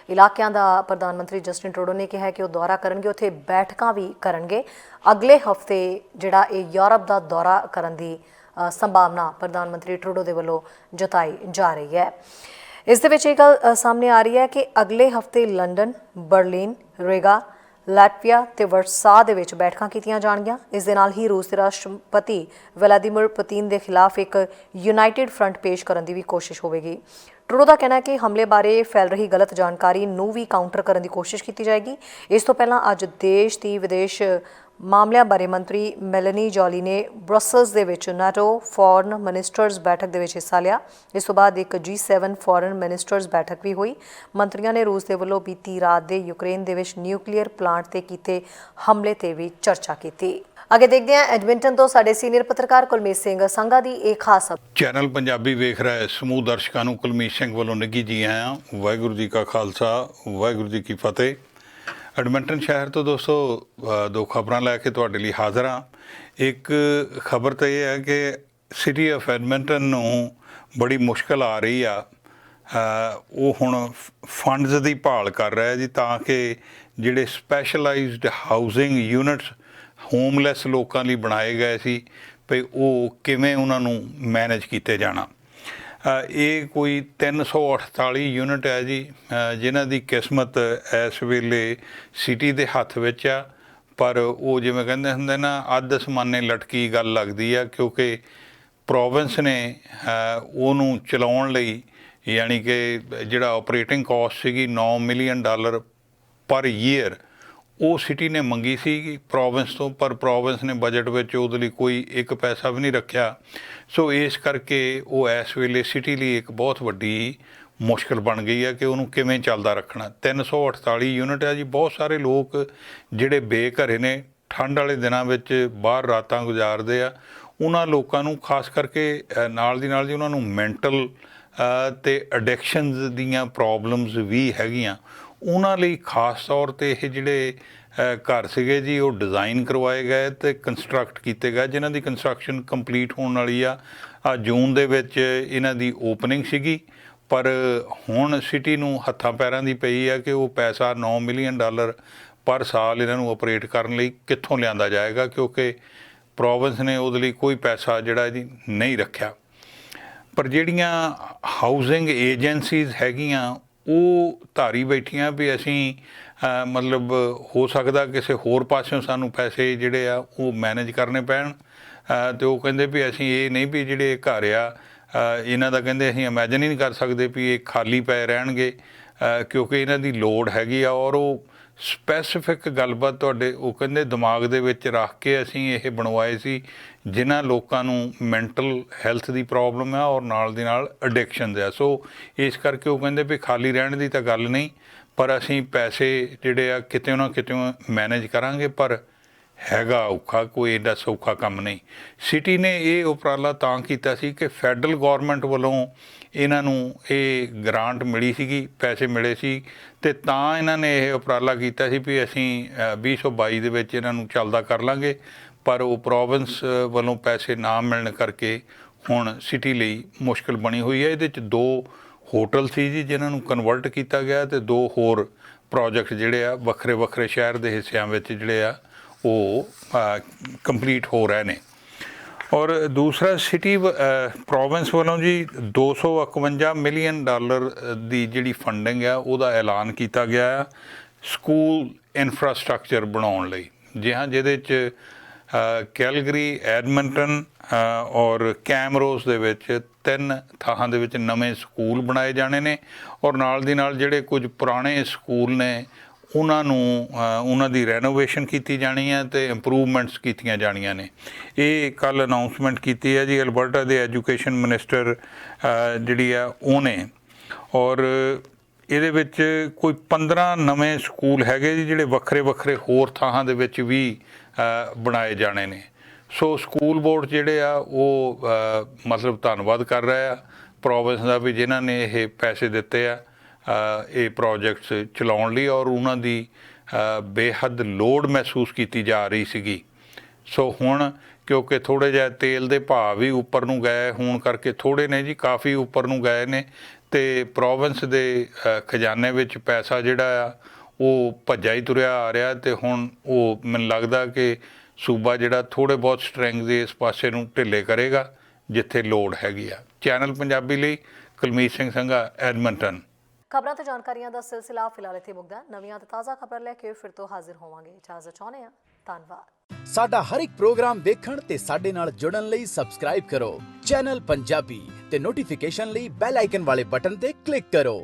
ਇਲਾਕਿਆਂ ਦਾ ਪ੍ਰਧਾਨ ਮੰਤਰੀ ਜਸਟਿਨ ਟਰੂਡੋ ਨੇ ਕਿਹਾ ਕਿ ਉਹ ਦੌਰਾ ਕਰਨਗੇ, ਉੱਥੇ ਬੈਠਕਾਂ ਵੀ ਕਰਨਗੇ। ਅਗਲੇ ਹਫ਼ਤੇ ਜਿਹੜਾ ਇਹ ਯੂਰਪ ਦਾ ਦੌਰਾ ਕਰਨ ਦੀ ਸੰਭਾਵਨਾ ਪ੍ਰਧਾਨ ਮੰਤਰੀ ਟਰੂਡੋ ਦੇ ਵੱਲੋਂ ਜਤਾਈ ਜਾ ਰਹੀ ਹੈ। ਇਸ ਦੇ ਵਿੱਚ ਇਹ ਗੱਲ ਸਾਹਮਣੇ ਆ ਰਹੀ ਹੈ ਕਿ ਅਗਲੇ ਹਫ਼ਤੇ ਲੰਡਨ, ਬਰਲਿਨ, ਰੇਗਾ, ਲਾਟਵੀਆ ਤੇ ਵਰਸਾ ਦੇ ਵਿੱਚ ਬੈਠਕਾਂ ਕੀਤੀਆਂ ਜਾਣਗੀਆਂ। ਇਸ ਦੇ ਨਾਲ ਹੀ ਰੂਸ ਦੇ ਰਾਸ਼ਟਰਪਤੀ ਵਲਾਦੀਮੀਰ ਪੁਤਿਨ ਦੇ ਖਿਲਾਫ ਇੱਕ ਯੂਨਾਈਟਿਡ ਫਰੰਟ ਪੇਸ਼ ਕਰਨ ਦੀ ਵੀ ਕੋਸ਼ਿਸ਼ ਹੋਵੇਗੀ। ਟਰੂਡੋ ਦਾ ਕਹਿਣਾ ਹੈ ਕਿ ਹਮਲੇ ਬਾਰੇ ਫੈਲ ਰਹੀ ਗਲਤ ਜਾਣਕਾਰੀ ਨੂੰ ਵੀ ਕਾਊਂਟਰ ਕਰਨ ਦੀ ਕੋਸ਼ਿਸ਼ ਕੀਤੀ ਜਾਏਗੀ। ਇਸ ਤੋਂ ਪਹਿਲਾਂ ਅੱਜ ਦੇਸ਼ ਦੀ ਵਿਦੇਸ਼ ਮਾਮਲਿਆਂ ਬਾਰੇ ਮੰਤਰੀ ਮੈਲਨੀ ਜੋਲੀ ਨੇ ਬ੍ਰਸਲਸ ਦੇ ਵਿੱਚ ਨਾਟੋ ਫੋਰਨ ਮਿਨਿਸਟਰਸ ਬੈਠਕ ਦੇ ਵਿੱਚ ਹਿੱਸਾ ਲਿਆ। ਇਸ ਤੋਂ ਬਾਅਦ ਇੱਕ G7 ਫੋਰਨ ਮਿਨਿਸਟਰਸ ਬੈਠਕ ਵੀ ਹੋਈ। ਮੰਤਰੀਆਂ ਨੇ ਰੂਸ ਦੇ ਵੱਲੋਂ ਬੀਤੀ ਰਾਤ ਦੇ ਯੂਕਰੇਨ ਦੇ ਵਿੱਚ ਨਿਊਕਲੀਅਰ ਪਲਾਂਟ ਤੇ ਕੀਤੇ ਹਮਲੇ ਤੇ ਵੀ ਚਰਚਾ ਕੀਤੀ। ਅੱਗੇ ਦੇਖਦੇ ਹਾਂ ਐਡਮਿੰਟਨ ਤੋਂ ਸਾਡੇ ਸੀਨੀਅਰ ਪੱਤਰਕਾਰ ਕੁਲਮੀਤ ਸਿੰਘ ਸੰਘਾ ਦੀ ਇਹ ਖਾਸ ਚੈਨਲ ਪੰਜਾਬੀ ਵੇਖ ਰਹੇ ਸਮੂਹ ਦਰਸ਼ਕਾਂ ਨੂੰ ਕੁਲਮੀਤ ਸਿੰਘ ਵੱਲੋਂ ਨਿੱਘੀ ਜੀ ਆਇਆਂ। ਵਾਹਿਗੁਰੂ ਜੀ ਕਾ ਖਾਲਸਾ, ਵਾਹਿਗੁਰੂ ਜੀ ਕੀ ਫਤਿਹ। ਐਡਮਿੰਟਨ ਸ਼ਹਿਰ ਤੋਂ ਦੋਸਤੋ ਦੋ ਖਬਰਾਂ ਲੈ ਕੇ ਤੁਹਾਡੇ ਲਈ ਹਾਜ਼ਰ ਹਾਂ। ਇੱਕ ਖਬਰ ਤਾਂ ਇਹ ਹੈ ਕਿ ਸਿਟੀ ਆਫ ਐਡਮਿੰਟਨ ਨੂੰ ਬੜੀ ਮੁਸ਼ਕਲ ਆ ਰਹੀ ਆ। ਉਹ ਹੁਣ ਫੰਡਸ ਦੀ ਭਾਲ ਕਰ ਰਿਹਾ ਜੀ ਤਾਂ ਕਿ ਜਿਹੜੇ ਸਪੈਸ਼ਲਾਈਜ਼ਡ ਹਾਊਸਿੰਗ ਯੂਨਿਟਸ ਹੋਮਲੈਸ ਲੋਕਾਂ ਲਈ ਬਣਾਏ ਗਏ ਸੀ ਭਈ ਉਹ ਕਿਵੇਂ ਉਹਨਾਂ ਨੂੰ ਮੈਨੇਜ ਕੀਤੇ ਜਾਣਾ। ਇਹ ਕੋਈ 348 ਯੂਨਿਟ ਹੈ ਜੀ ਜਿਨ੍ਹਾਂ ਦੀ ਕਿਸਮਤ ਇਸ ਵੇਲੇ ਸਿਟੀ ਦੇ ਹੱਥ ਵਿੱਚ ਆ, ਪਰ ਉਹ ਜਿਵੇਂ ਕਹਿੰਦੇ ਹੁੰਦੇ ਨਾ ਅੱਧ ਅਸਮਾਨੇ ਲਟਕੀ ਗੱਲ ਲੱਗਦੀ ਆ, ਕਿਉਂਕਿ ਪ੍ਰੋਵਿੰਸ ਨੇ ਉਹਨੂੰ ਚਲਾਉਣ ਲਈ ਯਾਨੀ ਕਿ ਜਿਹੜਾ ਆਪਰੇਟਿੰਗ ਕਾਸਟ ਸੀਗੀ $9 ਮਿਲੀਅਨ ਪਰ ਈਅਰ ਉਹ ਸਿਟੀ ਨੇ ਮੰਗੀ ਸੀ ਪ੍ਰੋਵਿੰਸ ਤੋਂ, ਪਰ ਪ੍ਰੋਵਿੰਸ ਨੇ ਬਜਟ ਵਿੱਚ ਉਹਦੇ ਲਈ ਕੋਈ ਇੱਕ ਪੈਸਾ ਵੀ ਨਹੀਂ ਰੱਖਿਆ। ਸੋ ਇਸ ਕਰਕੇ ਉਹ ਇਸ ਵੇਲੇ ਸਿਟੀ ਲਈ ਇੱਕ ਬਹੁਤ ਵੱਡੀ ਮੁਸ਼ਕਲ ਬਣ ਗਈ ਹੈ ਕਿ ਉਹਨੂੰ ਕਿਵੇਂ ਚੱਲਦਾ ਰੱਖਣਾ। 348 ਯੂਨਿਟ ਹੈ ਜੀ। ਬਹੁਤ ਸਾਰੇ ਲੋਕ ਜਿਹੜੇ ਬੇਘਰੇ ਨੇ, ਠੰਡ ਵਾਲੇ ਦਿਨਾਂ ਵਿੱਚ ਬਾਹਰ ਰਾਤਾਂ ਗੁਜ਼ਾਰਦੇ ਆ, ਉਹਨਾਂ ਲੋਕਾਂ ਨੂੰ ਖਾਸ ਕਰਕੇ ਨਾਲ ਦੀ ਨਾਲ ਜੀ ਉਹਨਾਂ ਨੂੰ ਮੈਂਟਲ ਤੇ ਐਡਿਕਸ਼ਨਸ ਦੀਆਂ ਪ੍ਰੋਬਲਮਸ ਵੀ ਹੈਗੀਆਂ। ਉਹਨਾਂ ਲਈ ਖਾਸ ਤੌਰ 'ਤੇ ਇਹ ਜਿਹੜੇ ਘਰ ਸੀਗੇ ਜੀ ਉਹ ਡਿਜ਼ਾਈਨ ਕਰਵਾਏ ਗਏ ਤੇ ਕੰਸਟਰਕਟ ਕੀਤੇ ਗਏ, ਜਿਨ੍ਹਾਂ ਦੀ ਕੰਸਟਰਕਸ਼ਨ ਕੰਪਲੀਟ ਹੋਣ ਵਾਲੀ ਆ। ਜੂਨ ਦੇ ਵਿੱਚ ਇਹਨਾਂ ਦੀ ਓਪਨਿੰਗ ਸੀਗੀ, ਪਰ ਹੁਣ ਸਿਟੀ ਨੂੰ ਹੱਥਾਂ ਪੈਰਾਂ ਦੀ ਪਈ ਆ ਕਿ ਉਹ ਪੈਸਾ $9 ਮਿਲੀਅਨ ਪਰ ਸਾਲ ਇਹਨਾਂ ਨੂੰ ਆਪਰੇਟ ਕਰਨ ਲਈ ਕਿੱਥੋਂ ਲਿਆਂਦਾ ਜਾਏਗਾ, ਕਿਉਂਕਿ ਪ੍ਰੋਵਿੰਸ ਨੇ ਉਹਦੇ ਲਈ ਕੋਈ ਪੈਸਾ ਜਿਹੜਾ ਜੀ ਨਹੀਂ ਰੱਖਿਆ। ਪਰ ਜਿਹੜੀਆਂ ਹਾਊਸਿੰਗ ਏਜੰਸੀਜ਼ ਹੈਗੀਆਂ ਉਹ ਧਾਰੀ ਬੈਠੀਆਂ ਵੀ ਅਸੀਂ ਮਤਲਬ ਹੋ ਸਕਦਾ ਕਿਸੇ ਹੋਰ ਪਾਸਿਓਂ ਸਾਨੂੰ ਪੈਸੇ ਜਿਹੜੇ ਆ ਉਹ ਮੈਨੇਜ ਕਰਨੇ ਪੈਣ। ਅਤੇ ਉਹ ਕਹਿੰਦੇ ਵੀ ਅਸੀਂ ਇਹ ਨਹੀਂ ਵੀ ਜਿਹੜੇ ਘਰ ਆ ਇਹਨਾਂ ਦਾ ਕਹਿੰਦੇ ਅਸੀਂ ਇਮੈਜਨ ਹੀ ਨਹੀਂ ਕਰ ਸਕਦੇ ਵੀ ਇਹ ਖਾਲੀ ਪਏ ਰਹਿਣਗੇ, ਕਿਉਂਕਿ ਇਹਨਾਂ ਦੀ ਲੋੜ ਹੈਗੀ ਆ। ਔਰ ਉਹ ਸਪੈਸੀਫਿਕ ਗੱਲਬਾਤ ਤੁਹਾਡੇ ਉਹ ਕਹਿੰਦੇ ਦਿਮਾਗ ਦੇ ਵਿੱਚ ਰੱਖ ਕੇ ਅਸੀਂ ਇਹ ਬਣਵਾਏ ਸੀ, ਜਿਨ੍ਹਾਂ ਲੋਕਾਂ ਨੂੰ ਮੈਂਟਲ ਹੈਲਥ ਦੀ ਪ੍ਰੋਬਲਮ ਆ ਔਰ ਨਾਲ ਦੀ ਨਾਲ ਐਡਿਕਸ਼ਨ ਆ। ਸੋ ਇਸ ਕਰਕੇ ਉਹ ਕਹਿੰਦੇ ਵੀ ਖਾਲੀ ਰਹਿਣ ਦੀ ਤਾਂ ਗੱਲ ਨਹੀਂ, ਪਰ ਅਸੀਂ ਪੈਸੇ ਜਿਹੜੇ ਆ ਕਿਤੇ ਨਾ ਕਿਤੇ ਮੈਨੇਜ ਕਰਾਂਗੇ, ਪਰ ਹੈਗਾ ਔਖਾ, ਕੋਈ ਐਡਾ ਸੌਖਾ ਕੰਮ ਨਹੀਂ। ਸਿਟੀ ਨੇ ਇਹ ਉਪਰਾਲਾ ਤਾਂ ਕੀਤਾ ਸੀ ਕਿ ਫੈਡਰਲ ਗੌਰਮੈਂਟ ਵੱਲੋਂ ਇਹਨਾਂ ਨੂੰ ਇਹ ਗ੍ਰਾਂਟ ਮਿਲੀ ਸੀਗੀ, ਪੈਸੇ ਮਿਲੇ ਸੀ, ਅਤੇ ਤਾਂ ਇਹਨਾਂ ਨੇ ਇਹ ਉਪਰਾਲਾ ਕੀਤਾ ਸੀ ਵੀ ਅਸੀਂ 2022 ਦੇ ਵਿੱਚ ਇਹਨਾਂ ਨੂੰ ਚੱਲਦਾ ਕਰ ਲਾਂਗੇ। ਪਰ ਉਹ ਪ੍ਰੋਵਿੰਸ ਵੱਲੋਂ ਪੈਸੇ ਨਾ ਮਿਲਣ ਕਰਕੇ ਹੁਣ ਸਿਟੀ ਲਈ ਮੁਸ਼ਕਿਲ ਬਣੀ ਹੋਈ ਹੈ। ਇਹਦੇ 'ਚ 2 ਹੋਟਲ ਸੀ ਜੀ ਜਿਨ੍ਹਾਂ ਨੂੰ ਕਨਵਰਟ ਕੀਤਾ ਗਿਆ, ਅਤੇ 2 ਹੋਰ ਪ੍ਰੋਜੈਕਟ ਜਿਹੜੇ ਆ ਵੱਖਰੇ ਵੱਖਰੇ ਸ਼ਹਿਰ ਦੇ ਹਿੱਸਿਆਂ ਵਿੱਚ ਜਿਹੜੇ ਆ ਉਹ ਕੰਪਲੀਟ ਹੋ ਰਹੇ ਨੇ। ਔਰ ਦੂਸਰਾ ਸਿਟੀ ਪ੍ਰੋਵਿੰਸ ਵੱਲੋਂ ਜੀ $251 ਮਿਲੀਅਨ ਦੀ ਜਿਹੜੀ ਫੰਡਿੰਗ ਆ ਉਹਦਾ ਐਲਾਨ ਕੀਤਾ ਗਿਆ ਆ ਸਕੂਲ ਇਨਫਰਾਸਟਰਕਚਰ ਬਣਾਉਣ ਲਈ। ਜਿਹਦੇ 'ਚ ਕੈਲਗਰੀ, ਐਡਮਿੰਟਨ ਔਰ ਕੈਮਰੋਸ ਦੇ ਵਿੱਚ 3 ਥਾਵਾਂ ਦੇ ਵਿੱਚ ਨਵੇਂ ਸਕੂਲ ਬਣਾਏ ਜਾਣੇ ਨੇ, ਔਰ ਨਾਲ ਦੀ ਨਾਲ ਜਿਹੜੇ ਕੁਝ ਪੁਰਾਣੇ ਸਕੂਲ ਨੇ ਉਹਨਾਂ ਨੂੰ ਉਹਨਾਂ ਦੀ ਰੈਨੋਵੇਸ਼ਨ ਕੀਤੀ ਜਾਣੀ ਹੈ ਅਤੇ ਇੰਪਰੂਵਮੈਂਟਸ ਕੀਤੀਆਂ ਜਾਣੀਆਂ ਨੇ। ਇਹ ਕੱਲ੍ਹ ਅਨਾਊਂਸਮੈਂਟ ਕੀਤੀ ਹੈ ਜੀ ਅਲਬਰਟਾ ਦੇ ਐਜੂਕੇਸ਼ਨ ਮਿਨਿਸਟਰ ਜਿਹੜੀ ਆ ਉਹਨੇ। ਔਰ ਇਹਦੇ ਵਿੱਚ ਕੋਈ 15 ਨਵੇਂ ਸਕੂਲ ਹੈਗੇ ਜੀ ਜਿਹੜੇ ਵੱਖਰੇ ਵੱਖਰੇ ਹੋਰ ਥਾਵਾਂ ਦੇ ਵਿੱਚ ਵੀ ਬਣਾਏ ਜਾਣੇ ਨੇ। ਸੋ ਸਕੂਲ ਬੋਰਡ ਜਿਹੜੇ ਆ ਉਹ ਮਤਲਬ ਧੰਨਵਾਦ ਕਰ ਰਹੇ ਆ ਪ੍ਰੋਵਿੰਸ ਦਾ ਵੀ ਜਿਨ੍ਹਾਂ ਨੇ ਇਹ ਪੈਸੇ ਦਿੱਤੇ ਆ ਇਹ ਪ੍ਰੋਜੈਕਟਸ ਚਲਾਉਣ ਲਈ, ਔਰ ਉਹਨਾਂ ਦੀ ਬੇਹੱਦ ਲੋੜ ਮਹਿਸੂਸ ਕੀਤੀ ਜਾ ਰਹੀ ਸੀਗੀ। ਸੋ ਹੁਣ ਕਿਉਂਕਿ ਥੋੜ੍ਹੇ ਜਿਹਾ ਤੇਲ ਦੇ ਭਾਅ ਵੀ ਉੱਪਰ ਨੂੰ ਗਏ ਹੋਣ ਕਰਕੇ, ਥੋੜ੍ਹੇ ਨੇ ਜੀ ਕਾਫੀ ਉੱਪਰ ਨੂੰ ਗਏ ਨੇ, ਅਤੇ ਪ੍ਰੋਵਿੰਸ ਦੇ ਖਜ਼ਾਨੇ ਵਿੱਚ ਪੈਸਾ ਜਿਹੜਾ ਆ ਉਹ ਭੱਜਾ ਹੀ ਤੁਰਿਆ ਆ ਰਿਹਾ। ਅਤੇ ਹੁਣ ਉਹ ਮੈਨੂੰ ਲੱਗਦਾ ਕਿ ਸੂਬਾ ਜਿਹੜਾ ਥੋੜ੍ਹੇ ਬਹੁਤ ਸਟਰੈਂਗ ਦੇ ਇਸ ਪਾਸੇ ਨੂੰ ਢਿੱਲੇ ਕਰੇਗਾ ਜਿੱਥੇ ਲੋੜ ਹੈਗੀ ਆ। ਚੈਨਲ ਪੰਜਾਬੀ ਲਈ ਕੁਲਮੀਤ ਸਿੰਘ ਸੰਘਾ, ਐਡਮਿੰਟਨ। ਖਬਰਾਂ ਤੇ ਜਾਣਕਾਰੀਆਂ ਦਾ ਸਿਲਸਿਲਾ ਫਿਲਹਾਲ ਇੱਥੇ ਮੁੱਕਦਾ। ਨਵੀਆਂ ਤੇ ਤਾਜ਼ਾ ਖਬਰ ਲੈ ਕੇ ਫਿਰ ਤੋਂ ਹਾਜ਼ਰ ਹੋਵਾਂਗੇ। ਇਜਾਜ਼ਤ ਚਾਹੁੰਦੇ ਹਾਂ। ਧੰਨਵਾਦ। ਸਾਡਾ ਹਰ ਇੱਕ ਪ੍ਰੋਗਰਾਮ ਦੇਖਣ ਤੇ ਸਾਡੇ ਨਾਲ ਜੁੜਨ ਲਈ ਸਬਸਕ੍ਰਾਈਬ ਕਰੋ ਚੈਨਲ ਪੰਜਾਬੀ ਤੇ ਨੋਟੀਫਿਕੇਸ਼ਨ ਲਈ ਬੈਲ ਆਈਕਨ ਵਾਲੇ ਬਟਨ ਤੇ ਕਲਿੱਕ ਕਰੋ।